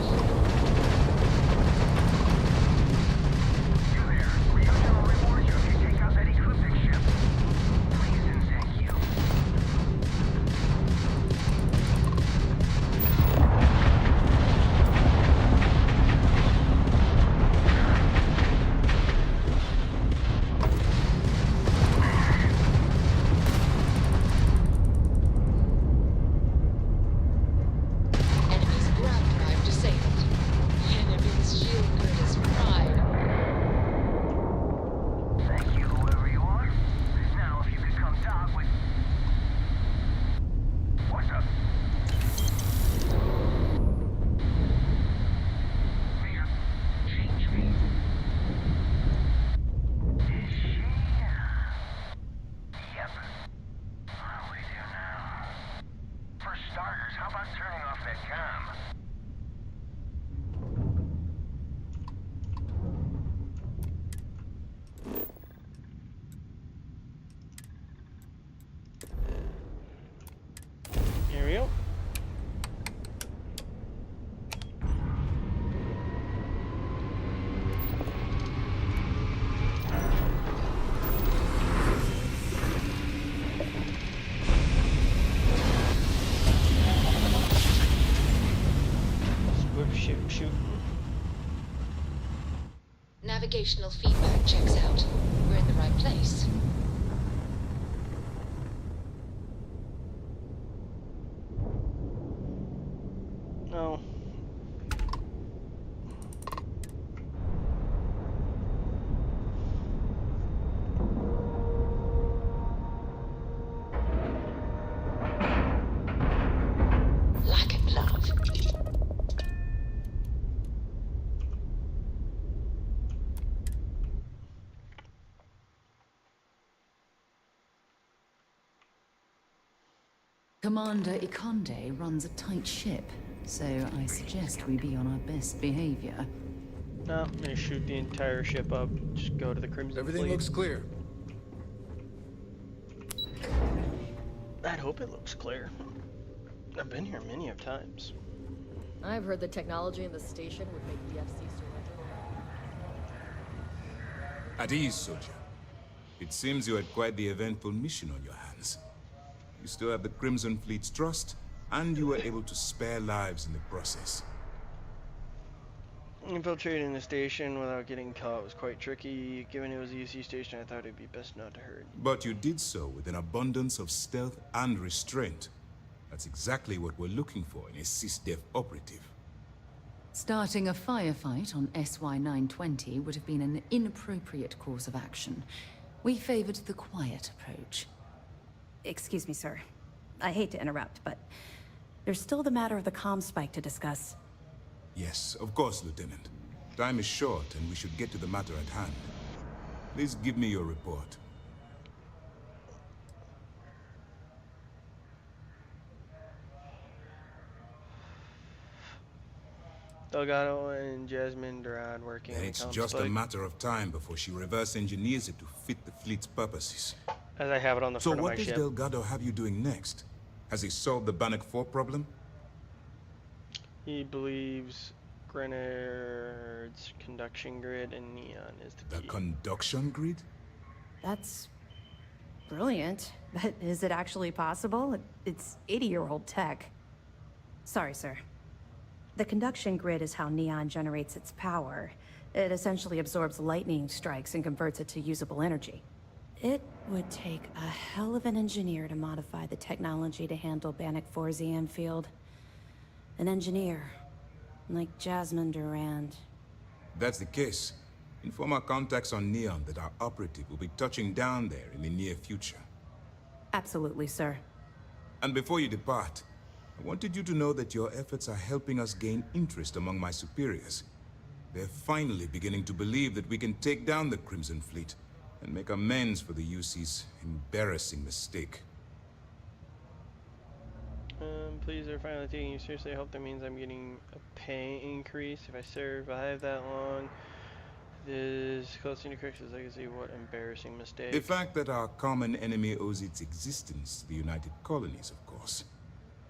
navigational feedback checks out. We're in the right place. No. Lack of love. Commander Ikonde runs a tight ship, so I suggest we be on our best behavior. No, I'm gonna shoot the entire ship up. Just go to the Crimson Everything Fleet. looks clear. I'd hope it looks clear. I've been here many of times. I've heard the technology in the station would make the FC surrender. At ease, soldier. It seems you had quite the eventful mission on your hands. You still have the Crimson Fleet's trust, and you were able to spare lives in the process. Infiltrating the station without getting caught was quite tricky. Given it was a UC station, I thought it'd be best not to hurt. But you did so with an abundance of stealth and restraint. That's exactly what we're looking for in a SysDef operative. Starting a firefight on SY-920 would have been an inappropriate course of action. We favored the quiet approach. Excuse me, sir. I hate to interrupt, but there's still the matter of the comm spike to discuss. Yes, of course, Lieutenant. Time is short, and we should get to the matter at hand. Please give me your report. Delgado and Jasmine Durad working on the It's comm just a spike. matter of time before she reverse engineers it to fit the fleet's purposes. As I have it on the So front of what my does ship. Delgado have you doing next? Has he solved the Bannock 4 problem? He believes Grenard's conduction grid and neon is the The key. conduction grid? That's brilliant, but is it actually possible? It's 80-year-old tech. Sorry, sir. The conduction grid is how neon generates its power. It essentially absorbs lightning strikes and converts it to usable energy. It would take a hell of an engineer to modify the technology to handle Bannock 4's EM field. An engineer, like Jasmine Durand. That's the case. Inform our contacts on Neon that our operative will be touching down there in the near future. Absolutely, sir. And before you depart, I wanted you to know that your efforts are helping us gain interest among my superiors. They're finally beginning to believe that we can take down the Crimson Fleet and make amends for the UC's embarrassing mistake. Please, they're finally taking you seriously. I hope that means I'm getting a pay increase if I survive that long. This close to Crix's legacy. What embarrassing mistake. The fact that our common enemy owes its existence to the United Colonies, of course.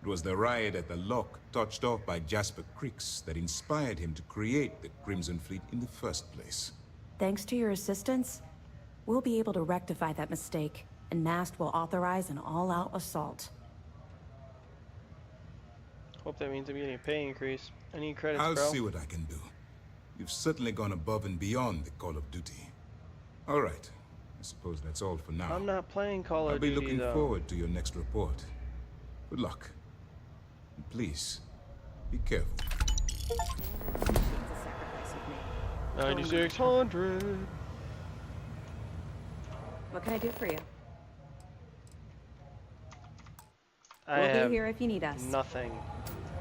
It was the riot at the Lock, touched off by Jasper Crix, that inspired him to create the Crimson Fleet in the first place. Thanks to your assistance, we'll be able to rectify that mistake, and Mast will authorize an all-out assault. Hope that means I'm getting a pay increase. I need credits, I'll bro. see what I can do. You've certainly gone above and beyond the Call of Duty. All right. I suppose that's all for now. I'm not playing Call I'll of be Duty, looking though. forward to your next report. Good luck. And please, be careful. 9600. What can I do for you? I We'll have be here if you need us. nothing.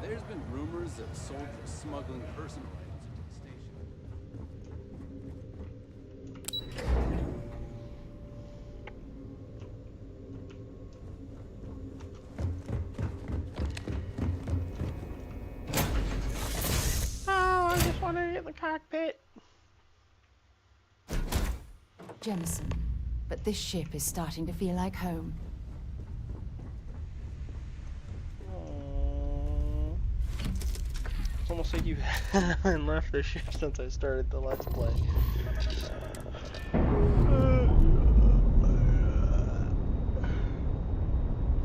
There's been rumors of soldiers smuggling personal items into the station. Oh, I just want to get the cockpit. Jemison, but this ship is starting to feel like home. It's almost like you haven't left the ship since I started the Let's Play.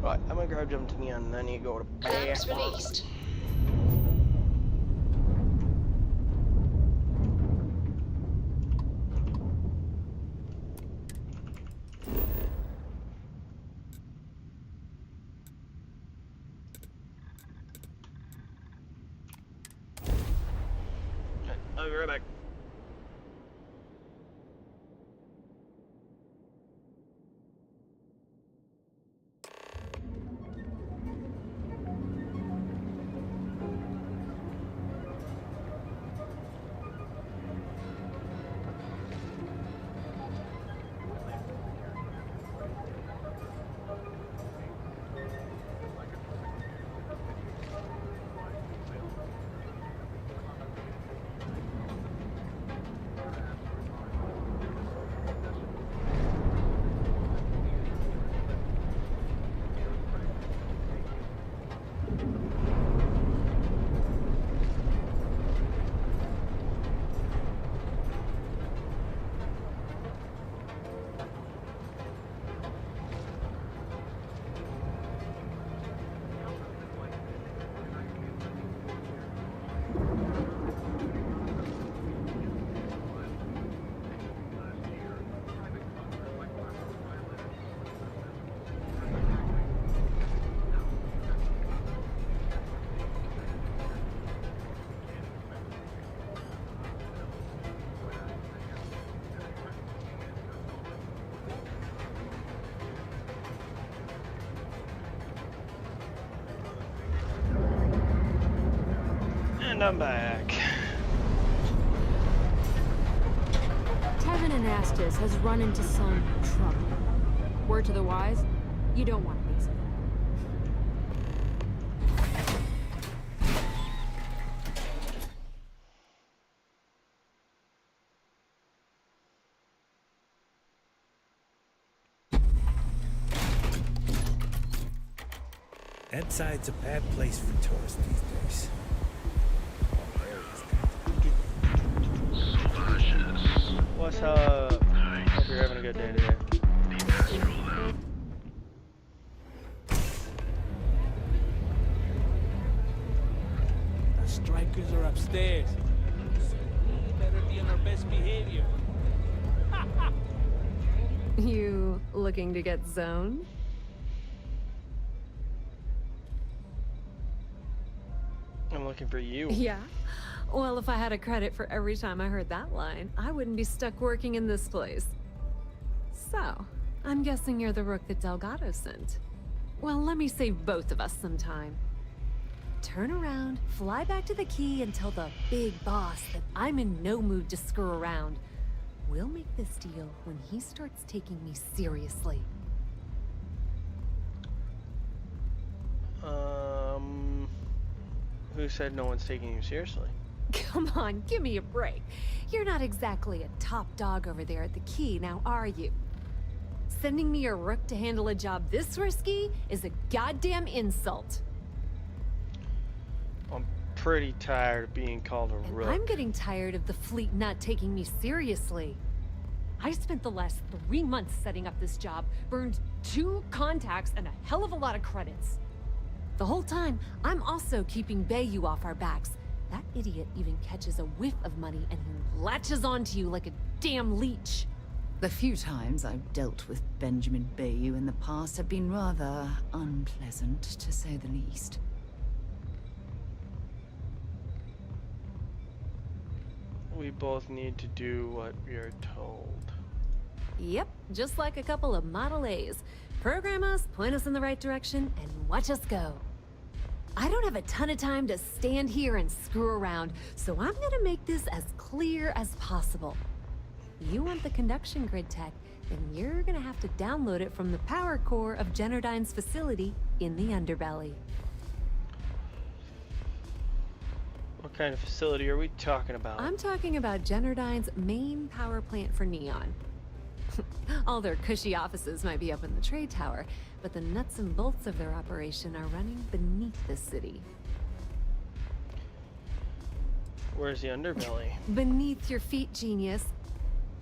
Right, I'm gonna grab jump to Neon and then you go to Alarms released. I'll be right back. And I'm back. Tevin Anastas has run into some trouble. Word to the wise, you don't want to lose him. That side's a bad place for tourists these days. What's up? Hope you're having a good day today. The strikers are upstairs. So we better be on our best behavior. You looking to get zoned? I'm looking for you. Yeah? Well, if I had a credit for every time I heard that line, I wouldn't be stuck working in this place. So, I'm guessing you're the rook that Delgado sent. Well, let me save both of us some time. Turn around, fly back to the key, and tell the big boss that I'm in no mood to screw around. We'll make this deal when he starts taking me seriously. Who said no one's taking you seriously? Come on, give me a break. You're not exactly a top dog over there at the key, now are you? Sending me a rook to handle a job this risky is a goddamn insult. I'm pretty tired of being called a rook. I'm getting tired of the fleet not taking me seriously. I spent the last 3 months setting up this job, burned 2 contacts and a hell of a lot of credits. The whole time, I'm also keeping Bayou off our backs. That idiot even catches a whiff of money and he latches onto you like a damn leech. The few times I've dealt with Benjamin Bayou in the past have been rather unpleasant, to say the least. We both need to do what we are told. Yep, just like a couple of Model A's. Program us, point us in the right direction, and watch us go. I don't have a ton of time to stand here and screw around, so I'm gonna make this as clear as possible. You want the conduction grid tech, then you're gonna have to download it from the power core of Generdyne's facility in the underbelly. What kind of facility are we talking about? I'm talking about Generdyne's main power plant for Neon. All their cushy offices might be up in the trade tower, but the nuts and bolts of their operation are running beneath the city. Where's the underbelly? Beneath your feet, genius.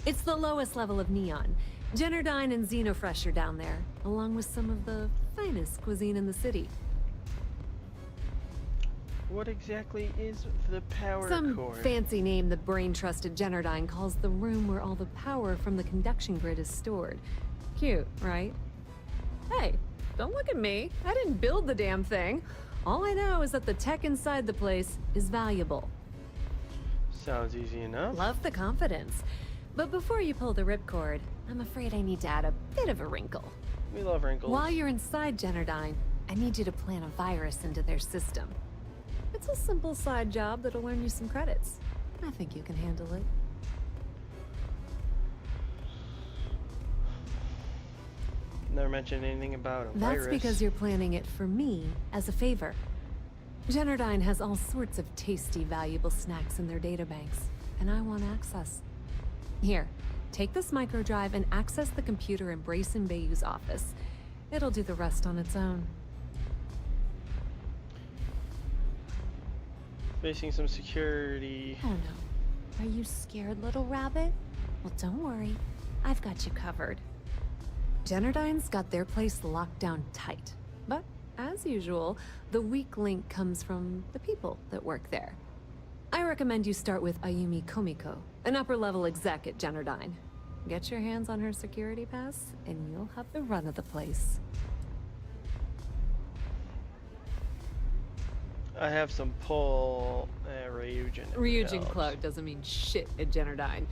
It's the lowest level of Neon. Generdyne and Xenofresh are down there, along with some of the finest cuisine in the city. What exactly is the power Some core? fancy name the brain-trusted Generdyne calls the room where all the power from the conduction grid is stored. Cute, right? Hey, don't look at me. I didn't build the damn thing. All I know is that the tech inside the place is valuable. Sounds easy enough. Love the confidence. But before you pull the ripcord, I'm afraid I need to add a bit of a wrinkle. We love wrinkles. While you're inside Generdyne, I need you to plant a virus into their system. It's a simple side job that'll earn you some credits. I think you can handle it. Never mentioned anything about a virus. That's because you're planning it for me as a favor. Generdyne has all sorts of tasty, valuable snacks in their databanks, and I want access. Here, take this microdrive and access the computer in Brayson Bayou's office. It'll do the rest on its own. Facing some security. Oh no. Are you scared, little rabbit? Well, don't worry. I've got you covered. Generdyne's got their place locked down tight. But, as usual, the weak link comes from the people that work there. I recommend you start with Ayumi Komiko, an upper-level exec at Generdyne. Get your hands on her security pass, and you'll have the run of the place. I have some pull. Ryujin. Ryujin Cloud doesn't mean shit at Generdyne.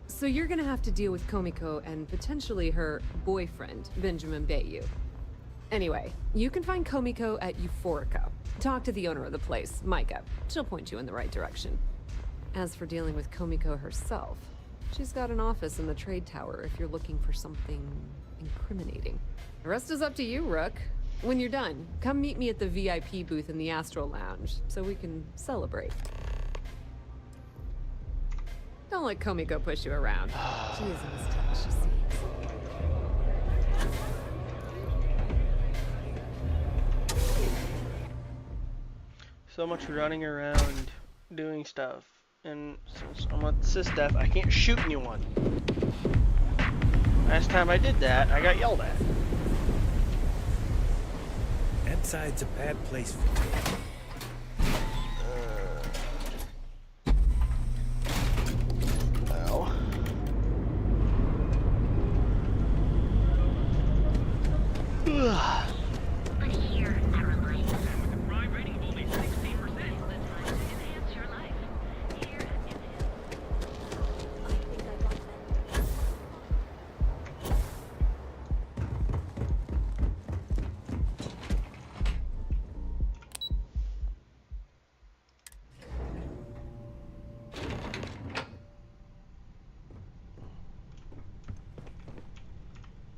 So you're gonna have to deal with Komiko and potentially her boyfriend, Benjamin Bayou. Anyway, you can find Komiko at Euphorica. Talk to the owner of the place, Micah. She'll point you in the right direction. As for dealing with Komiko herself, she's got an office in the trade tower if you're looking for something incriminating. The rest is up to you, Rook. When you're done, come meet me at the VIP booth in the Astral Lounge so we can celebrate. Don't let Komiko push you around. She isn't as tough as she seems. So much running around doing stuff. And since I'm on SysDef, I can't shoot anyone. Last time I did that, I got yelled at. Inside's a bad place for me.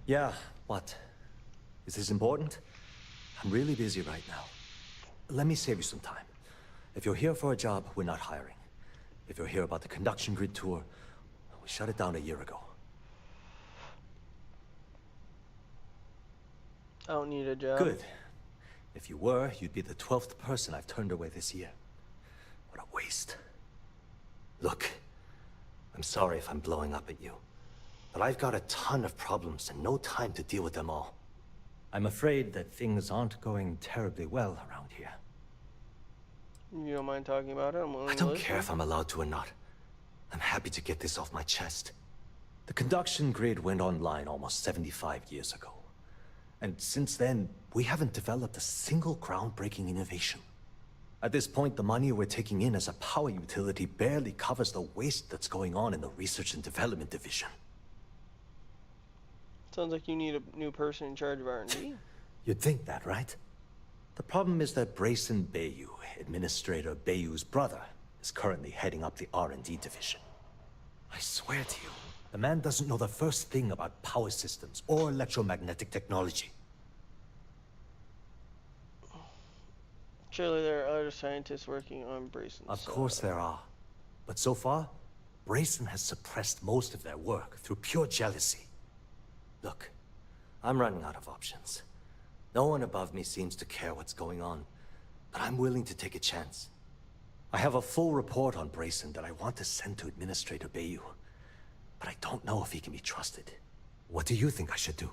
Yeah, what? Is this important? I'm really busy right now. Let me save you some time. If you're here for a job, we're not hiring. If you're here about the conduction grid tour, we shut it down a year ago. I don't need a job. Good. If you were, you'd be the 12th person I've turned away this year. What a waste. Look, I'm sorry if I'm blowing up at you. But I've got a ton of problems and no time to deal with them all. I'm afraid that things aren't going terribly well around here. You don't mind talking about it? I'm willing I to don't listen. care if I'm allowed to or not. I'm happy to get this off my chest. The conduction grid went online almost 75 years ago. And since then, we haven't developed a single groundbreaking innovation. At this point, the money we're taking in as a power utility barely covers the waste that's going on in the research and development division. Sounds like you need a new person in charge of R&D. You'd think that, right? The problem is that Brayson Bayou, Administrator Bayou's brother, is currently heading up the R&D division. I swear to you, the man doesn't know the first thing about power systems or electromagnetic technology. Surely there are other scientists working on Brayson. Of course there are. But so far, Brayson has suppressed most of their work through pure jealousy. Look, I'm running out of options. No one above me seems to care what's going on, but I'm willing to take a chance. I have a full report on Brayson that I want to send to Administrator Bayou, but I don't know if he can be trusted. What do you think I should do?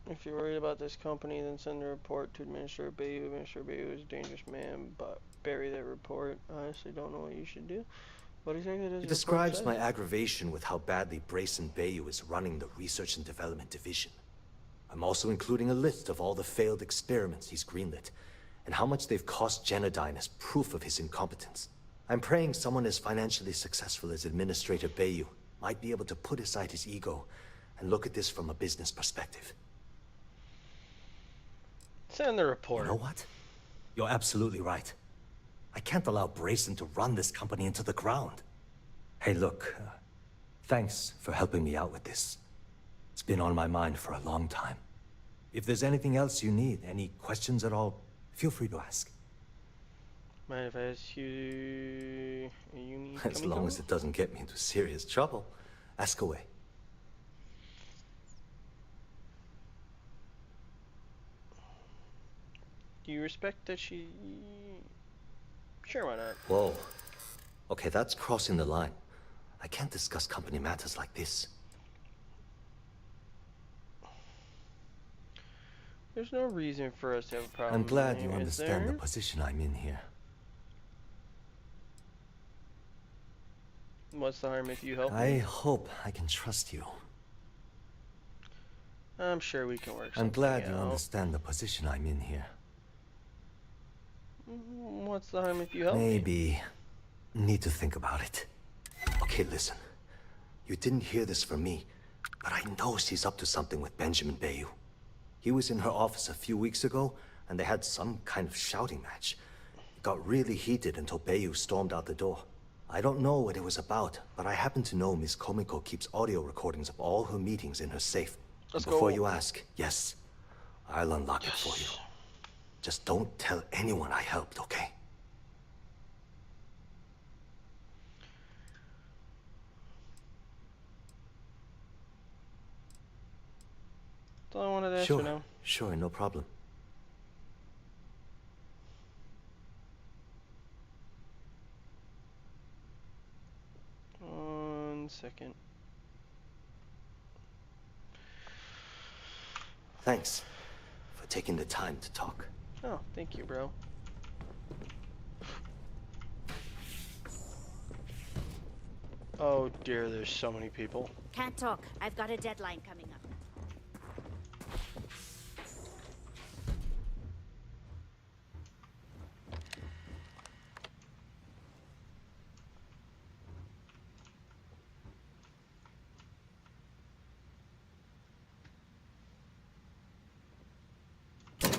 If you're worried about this company, then send a report to Administrator Bayou. Administrator Bayou is a dangerous man, but bury that report. I honestly don't know what you should do. What exactly does It describes my aggravation with how badly Brayson Bayou is running the research and development division. I'm also including a list of all the failed experiments he's greenlit, and how much they've cost Genodyne as proof of his incompetence. I'm praying someone as financially successful as Administrator Bayou might be able to put aside his ego and look at this from a business perspective. Send the report. You know what? You're absolutely right. I can't allow Brayson to run this company into the ground. Hey, look, thanks for helping me out with this. It's been on my mind for a long time. If there's anything else you need, any questions at all, feel free to ask. Mind if I ask you need As long as it doesn't get me into serious trouble, ask away. Do you respect that she... Sure, why not? Whoa. Okay, that's crossing the line. I can't discuss company matters like this. There's no reason for us to have a problem. I'm glad you here, understand the position I'm in here. What's the harm if you help me? I hope I can trust you. I'm sure we can work something I'm glad you out. understand the position I'm in here. What's the harm if you help me? Maybe need to think about it. Okay, listen. You didn't hear this from me, but I know she's up to something with Benjamin Bayou. He was in her office a few weeks ago, and they had some kind of shouting match. It got really heated until Bayou stormed out the door. I don't know what it was about, but I happen to know Miss Komiko keeps audio recordings of all her meetings in her safe. Before you ask, yes, I'll unlock it for you. Just don't tell anyone I helped, okay? That's all I wanted to ask for now. Sure, no problem. 1 second. Thanks for taking the time to talk. Oh, thank you, bro. Oh dear, there's so many people. Can't talk. I've got a deadline coming up.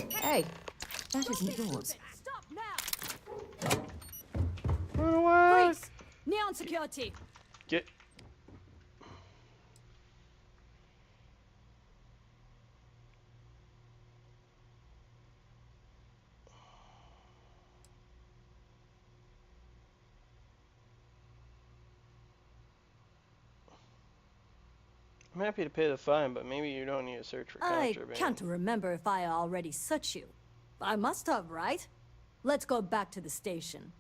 Hey, that isn't yours. Stop now! Freeze! Neon security! Get... I'm happy to pay the fine, but maybe you don't need to search for I contraband. can't remember if I already searched you. I must have, right? Let's go back to the station.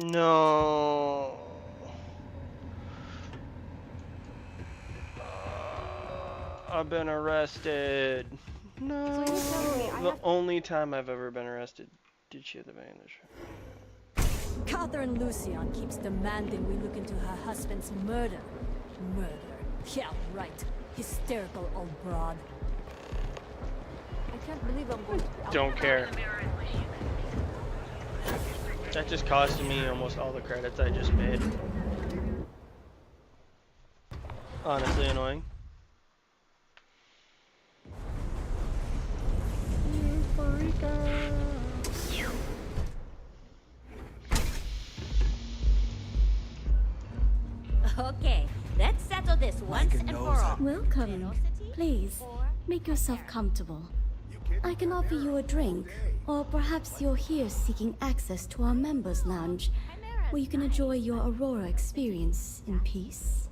No. I've been arrested. No. The only time I've ever been arrested. Did she have the bandage? Catherine Lucian keeps demanding we look into her husband's murder. Murder. Yeah, right. Hysterical old broad. I can't believe I'm going to... Don't care. That just costed me almost all the credits I just made. Honestly annoying. Okay, let's settle this once and for all. Welcome. Please, make yourself comfortable. I can offer you a drink, or perhaps you're here seeking access to our members' lounge, where you can enjoy your Aurora experience in peace.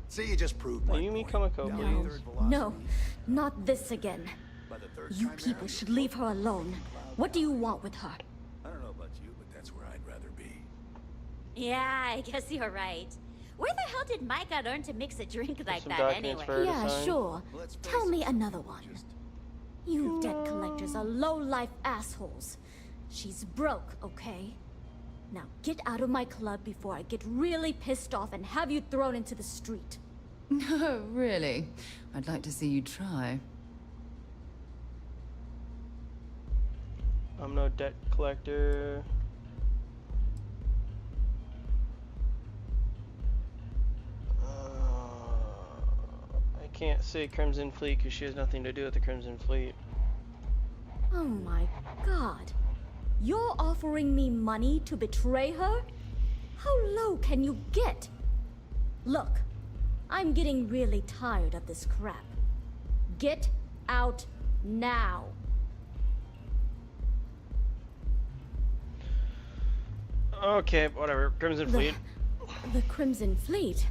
See, you just proved my You mean Komiko, please? No, not this again. You people should leave her alone. What do you want with her? I don't know about you, but that's where I'd rather be. Yeah, I guess you're right. Where the hell did Micah learn to mix a drink like that documents anyway? for her to Yeah, sign? sure. Tell me another one. You debt collectors are low-life assholes. She's broke, okay? Now get out of my club before I get really pissed off and have you thrown into the street. No, really. I'd like to see you try. I'm no debt collector. I can't say Crimson Fleet because she has nothing to do with the Crimson Fleet. Oh my god. You're offering me money to betray her? How low can you get? Look, I'm getting really tired of this crap. Get out now. Okay, whatever. Crimson Fleet. The Crimson Fleet?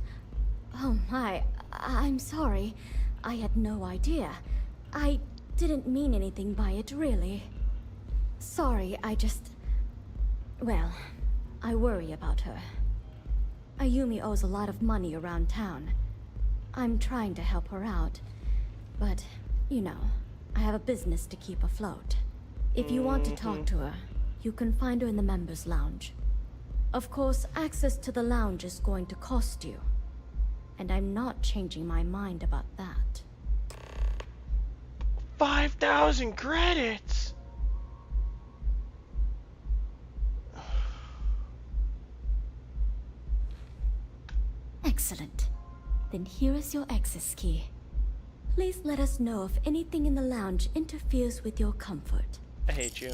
Oh my, I'm sorry. I had no idea. I didn't mean anything by it, really. Sorry, well, I worry about her. Ayumi owes a lot of money around town. I'm trying to help her out. But, you know, I have a business to keep afloat. If you want to talk to her, you can find her in the members' lounge. Of course, access to the lounge is going to cost you. And I'm not changing my mind about that. 5,000 credits! Excellent. Then here is your access key. Please let us know if anything in the lounge interferes with your comfort. I hate you.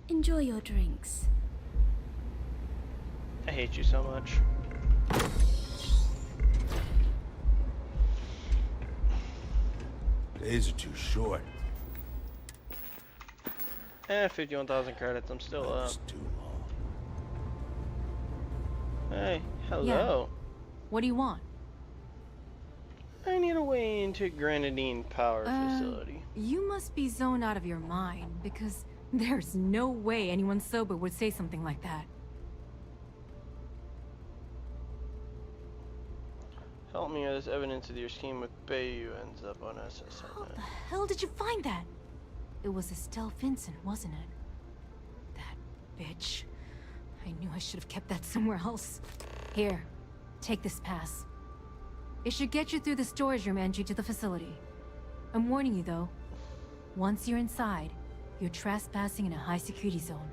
Enjoy your drinks. I hate you so much. Days are too short. 51,000 credits. I'm still up. Too long. Hey, hello. Yeah. What do you want? I need a way into Grenadine Power Facility. You must be zoned out of your mind, because there's no way anyone sober would say something like that. Help me, or this evidence of your scheme with Bayou ends up on SSN. How the hell did you find that? It was Estelle Vincent, wasn't it? That bitch. I knew I should have kept that somewhere else. Here, take this pass. It should get you through the storage room entry to the facility. I'm warning you though. Once you're inside, you're trespassing in a high security zone.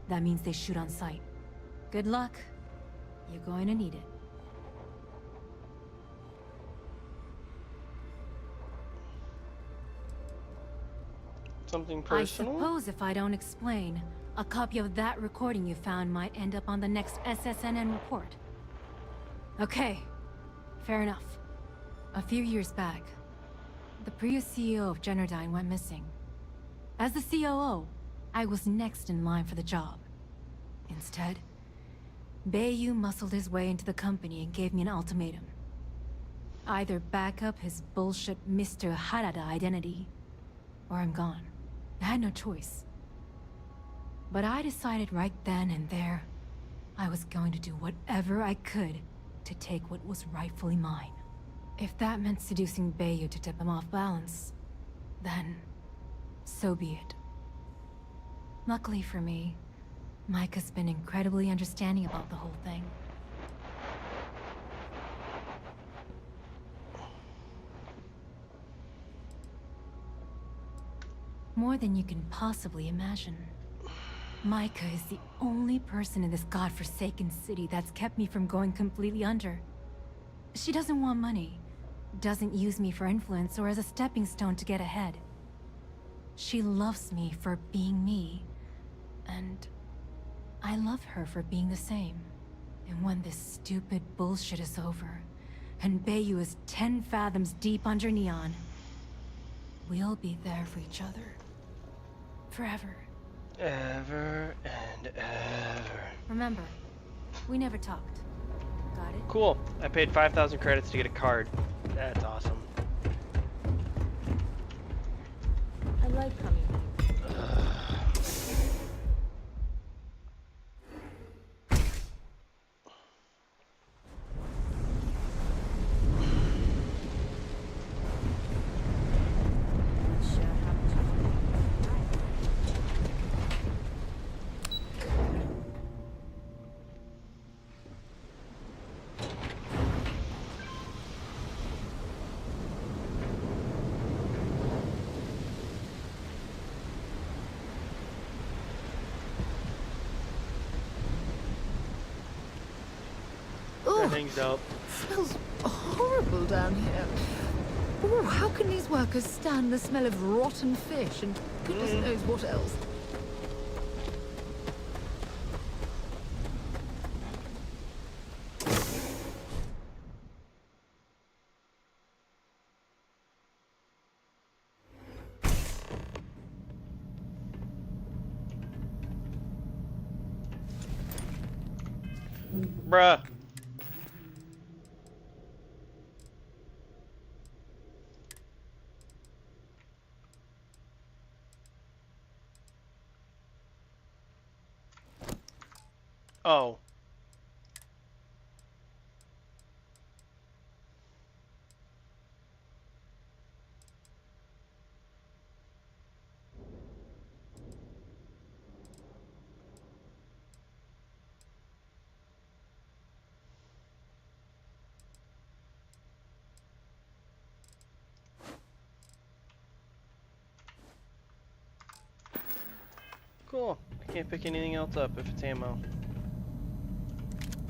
That means they shoot on sight. Good luck. You're going to need it. Something personal? I suppose if I don't explain, a copy of that recording you found might end up on the next SSNN report. Okay, fair enough. A few years back, the previous CEO of Generdyne went missing. As the COO, I was next in line for the job. Instead, Bayou muscled his way into the company and gave me an ultimatum. Either back up his bullshit Mr. Harada identity, or I'm gone. I had no choice. But I decided right then and there, I was going to do whatever I could to take what was rightfully mine. If that meant seducing Bayou to tip him off balance, then so be it. Luckily for me, Mike has been incredibly understanding about the whole thing. More than you can possibly imagine. Micah is the only person in this godforsaken city that's kept me from going completely under. She doesn't want money, doesn't use me for influence or as a stepping stone to get ahead. She loves me for being me, and I love her for being the same. And when this stupid bullshit is over, and Bayou is 10 fathoms deep under Neon, we'll be there for each other. Forever. Ever and ever. Remember, we never talked. Got it? Cool. I paid 5,000 credits to get a card. That's awesome. I like coming here. Everything's dope. Smells horrible down here. Oh, how can these workers stand the smell of rotten fish and goodness knows what else? Bruh. Oh. Cool. I can't pick anything else up if it's ammo.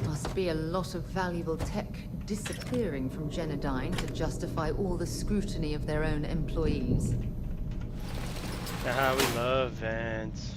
Must be a lot of valuable tech disappearing from Genodyne to justify all the scrutiny of their own employees. Ah, we love vents.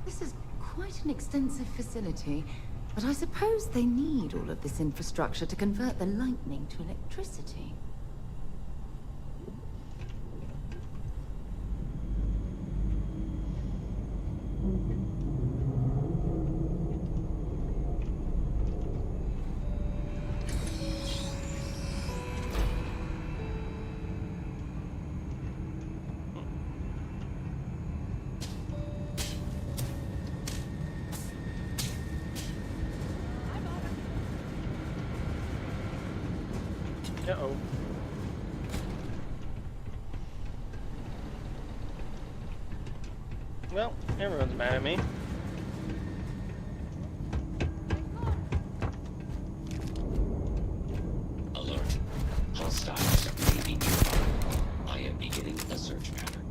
This is quite an extensive facility, but I suppose they need all of this infrastructure to convert the lightning to electricity. Uh-oh. Well, everyone's mad at me. Alert. Hostiles may be nearby. I am beginning a search pattern.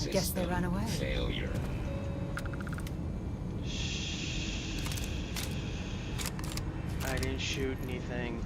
I guess they ran away. Failure. I didn't shoot anything.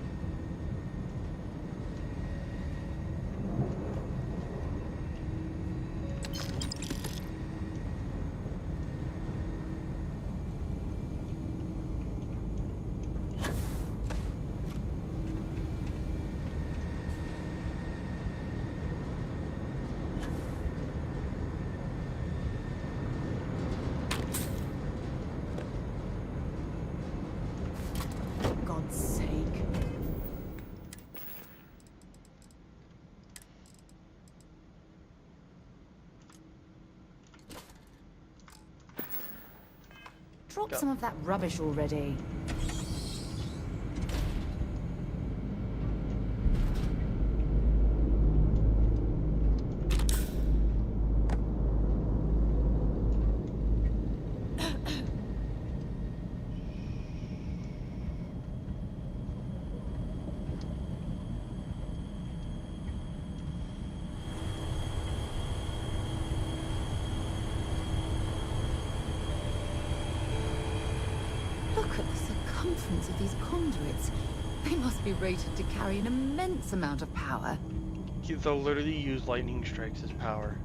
God's sake. Drop some of that rubbish already. Look at the circumference of these conduits. They must be rated to carry an immense amount of power. They'll literally use lightning strikes as power.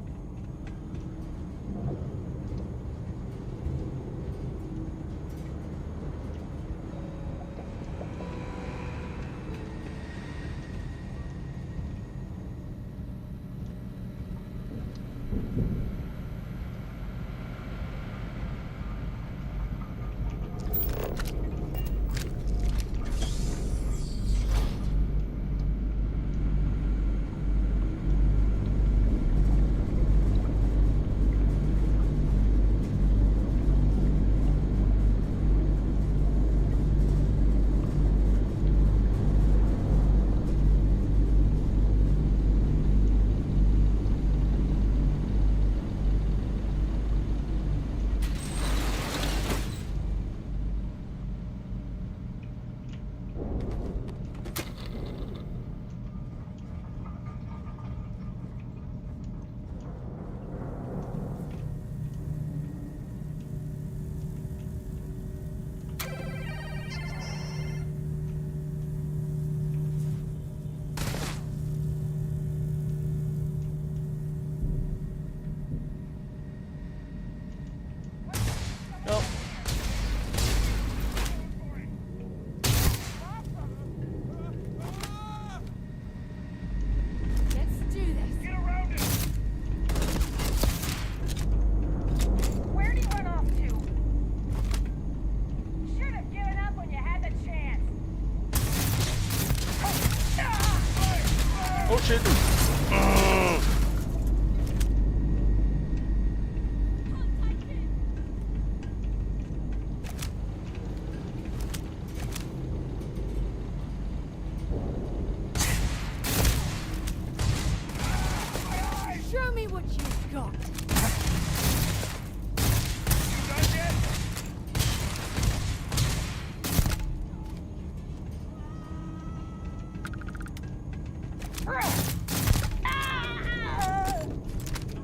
Show me what you've got.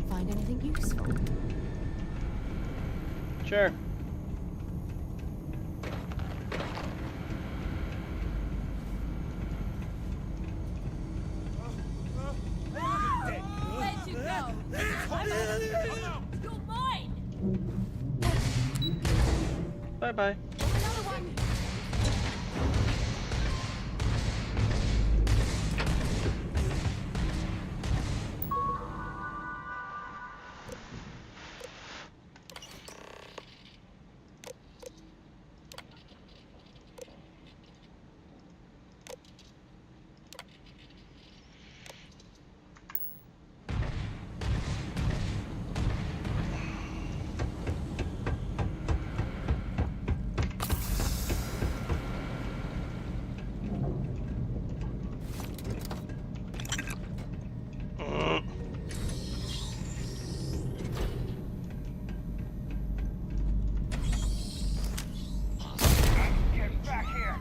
Find anything useful? Sure. Where'd you go? You're mine! Bye-bye. Another one! Get back here!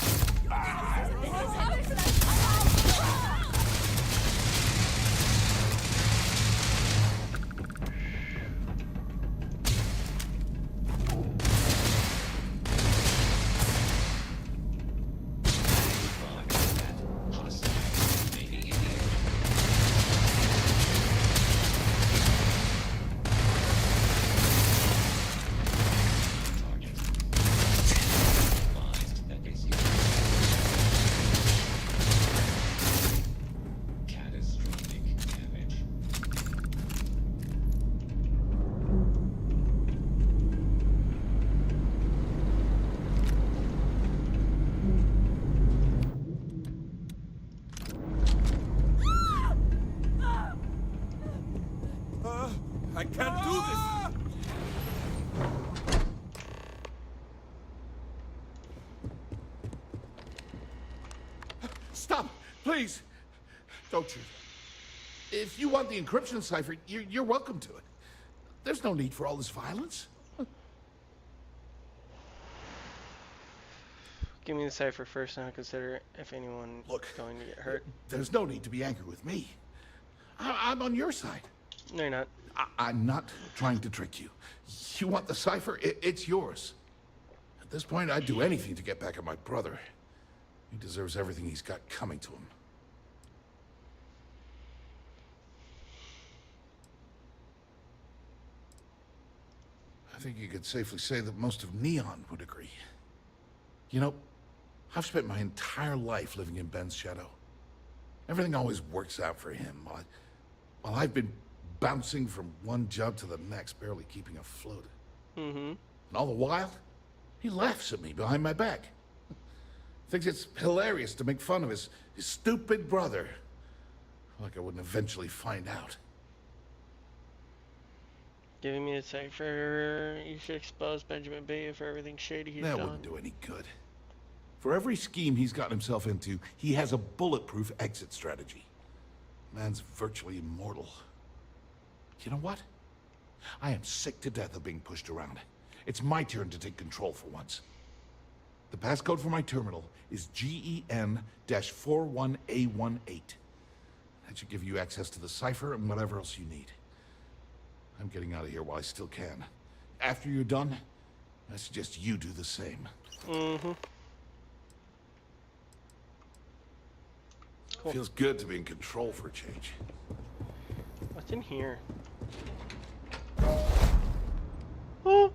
Catastrophic damage. I can't do this! Stop! Please! Don't shoot. If you want the encryption cipher, you're welcome to it. There's no need for all this violence. Give me the cipher first, and I'll consider if anyone is going to get hurt. There's no need to be angry with me. I'm on your side. No, you're not. I'm not trying to trick you. You want the cipher? It's yours. At this point, I'd do anything to get back at my brother. He deserves everything he's got coming to him. I think you could safely say that most of Neon would agree. You know, I've spent my entire life living in Ben's shadow. Everything always works out for him, while I've been bouncing from one job to the next, barely keeping afloat. Mm-hmm. And all the while, he laughs at me behind my back. Thinks it's hilarious to make fun of his stupid brother. Like I wouldn't eventually find out. Giving me a cipher. You should expose Benjamin Beta for everything shady he's That done. wouldn't do any good. For every scheme he's gotten himself into, he has a bulletproof exit strategy. Man's virtually immortal. You know what? I am sick to death of being pushed around. It's my turn to take control for once. The passcode for my terminal is GEN-41A18. That should give you access to the cipher and whatever else you need. I'm getting out of here while I still can. After you're done, I suggest you do the same. Mm-hmm. Cool. Feels good to be in control for a change. What's in here? Oh.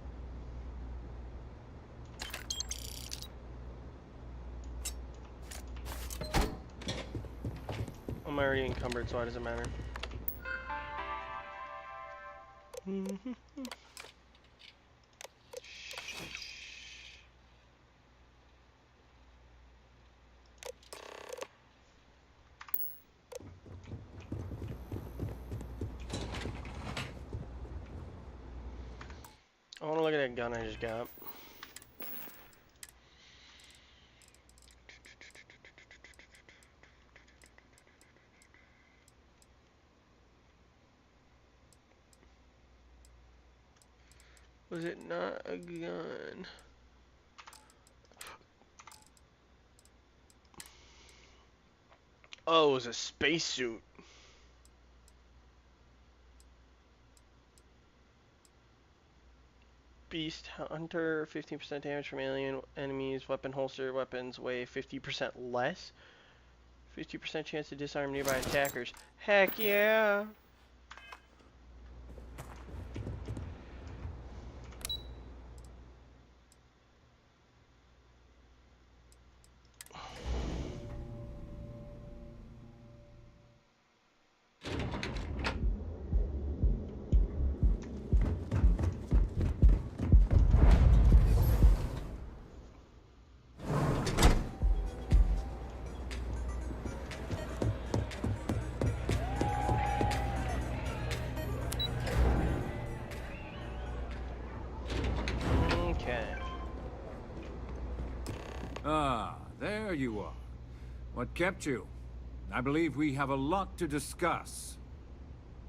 I'm already encumbered, so why does it matter? that gun I just got. Was it not a gun? Oh, it was a spacesuit. Beast Hunter, 15% damage from alien enemies. Weapon holster weapons weigh 50% less. 50% chance to disarm nearby attackers. Heck yeah! Ah, there you are. What kept you? I believe we have a lot to discuss.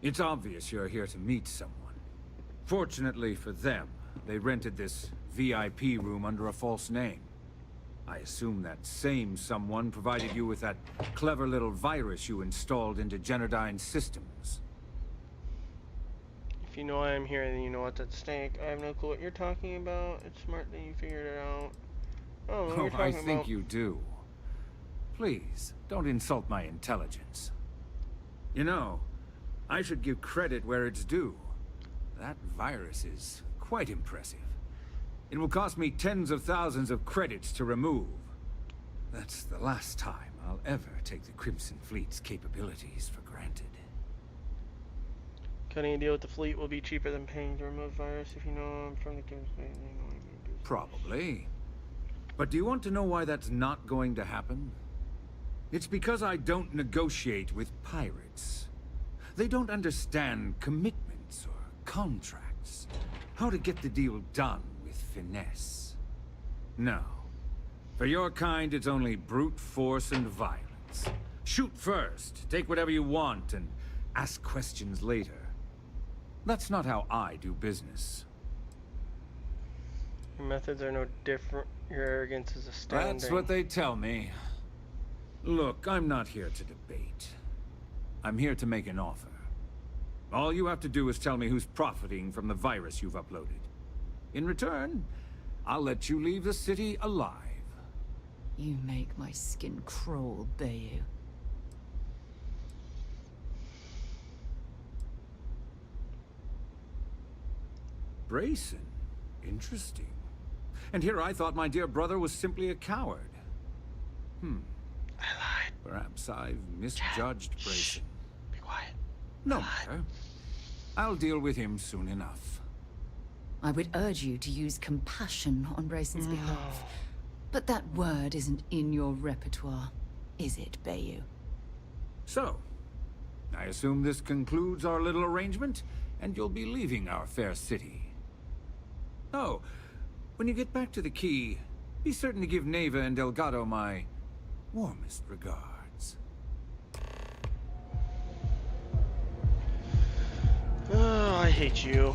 It's obvious you're here to meet someone. Fortunately for them, they rented this VIP room under a false name. I assume that same someone provided you with that clever little virus you installed into Genodyne's systems. If you know why I'm here, then you know what's at stake. I have no clue what you're talking about. It's smart that you figured it out. Oh, what are you I talking think about? you do. Please, don't insult my intelligence. You know, I should give credit where it's due. That virus is quite impressive. It will cost me tens of thousands of credits to remove. That's the last time I'll ever take the Crimson Fleet's capabilities for granted. Cutting a deal with the fleet will be cheaper than paying to remove virus if you know I'm from the Probably. But do you want to know why that's not going to happen? It's because I don't negotiate with pirates. They don't understand commitments or contracts. How to get the deal done with finesse. No. For your kind, it's only brute force and violence. Shoot first, take whatever you want, and ask questions later. That's not how I do business. Your methods are no different. Your arrogance is astounding. That's what they tell me. Look, I'm not here to debate. I'm here to make an offer. All you have to do is tell me who's profiting from the virus you've uploaded. In return, I'll let you leave the city alive. You make my skin crawl, Bayou. Brayson? Interesting. And here I thought my dear brother was simply a coward. I lied. Perhaps I've misjudged Brayson. Be quiet. No matter. I'll deal with him soon enough. I would urge you to use compassion on Brayson's behalf. But that word isn't in your repertoire, is it, Bayou? So, I assume this concludes our little arrangement, and you'll be leaving our fair city. Oh, when you get back to the Key, be certain to give Neva and Delgado my warmest regards. Oh, I hate you.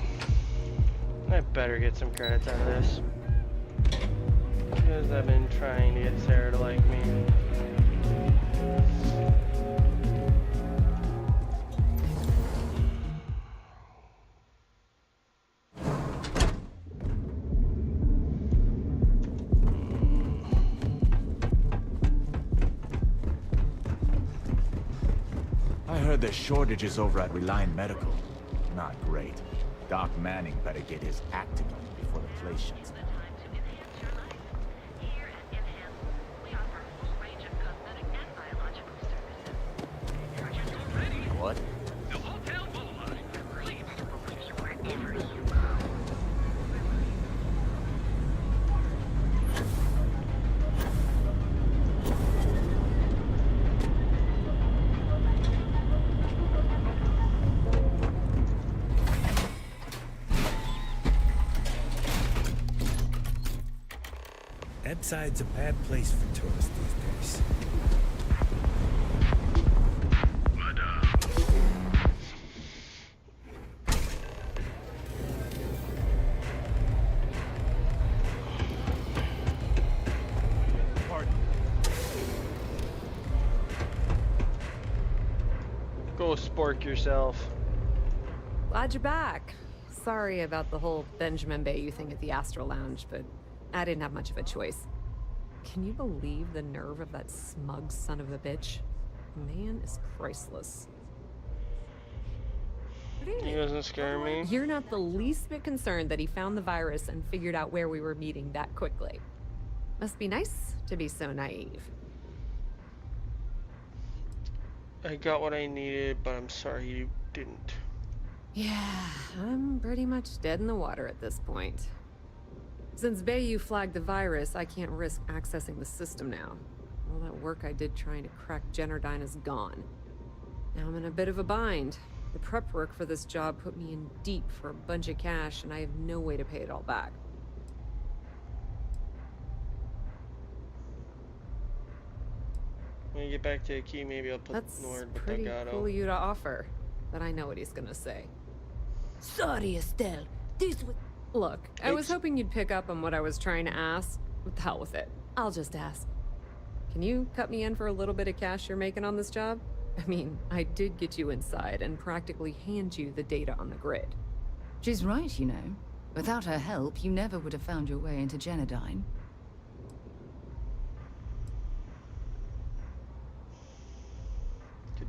I better get some credits out of this. Because I've been trying to get Sarah to like me. I heard there's shortages over at Reliant Medical. Not great. Doc Manning better get his act together before the place shuts down. What? That side's a bad place for tourists these days. Go spork yourself. Glad you're back. Sorry about the whole Benjamin Bayou thing at the Astral Lounge, but I didn't have much of a choice. Can you believe the nerve of that smug son of a bitch? The man is priceless. He doesn't scare me. You're not the least bit concerned that he found the virus and figured out where we were meeting that quickly. Must be nice to be so naive. I got what I needed, but I'm sorry you didn't. Yeah, I'm pretty much dead in the water at this point. Since Bayou flagged the virus, I can't risk accessing the system now. All that work I did trying to crack Generdyne is gone. Now I'm in a bit of a bind. The prep work for this job put me in deep for a bunch of cash, and I have no way to pay it all back. When you get back to the key, maybe I'll put That's the word pretty Gato. cool of you to offer, but I know what he's gonna say. Sorry, Estelle. This was... Look, I was hoping you'd pick up on what I was trying to ask. What the hell with it? I'll just ask. Can you cut me in for a little bit of cash you're making on this job? I mean, I did get you inside and practically hand you the data on the grid. She's right, you know. Without her help, you never would have found your way into Generdyne.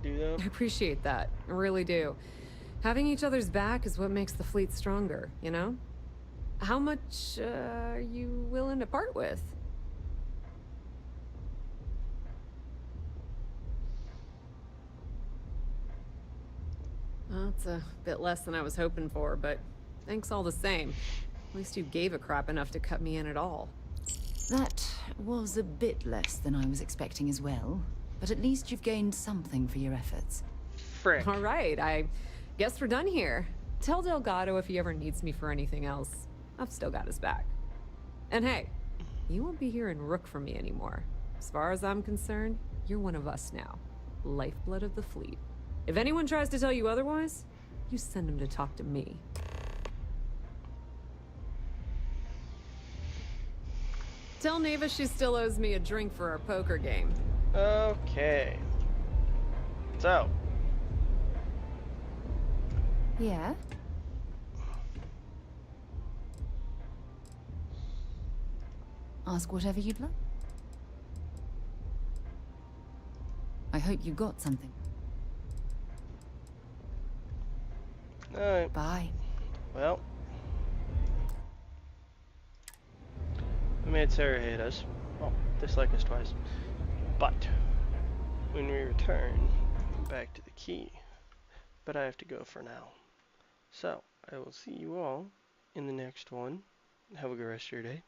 Do that. I appreciate that. I really do. Having each other's back is what makes the fleet stronger, you know? How much are you willing to part with? Well, it's a bit less than I was hoping for, but thanks all the same. At least you gave a crap enough to cut me in at all. That was a bit less than I was expecting as well. But at least you've gained something for your efforts. Frick. All right, I guess we're done here. Tell Delgado if he ever needs me for anything else. I've still got his back. And hey, you won't be hearing Rook from me anymore. As far as I'm concerned, you're one of us now. Lifeblood of the fleet. If anyone tries to tell you otherwise, you send them to talk to me. Tell Neva she still owes me a drink for our poker game. Okay. So. Yeah? Ask whatever you'd like. I hope you got something. Alright. Bye. Well. We made Sarah hate us. Well, dislike us twice. But when we return, come back to the key. But I have to go for now. So, I will see you all in the next one. Have a good rest of your day.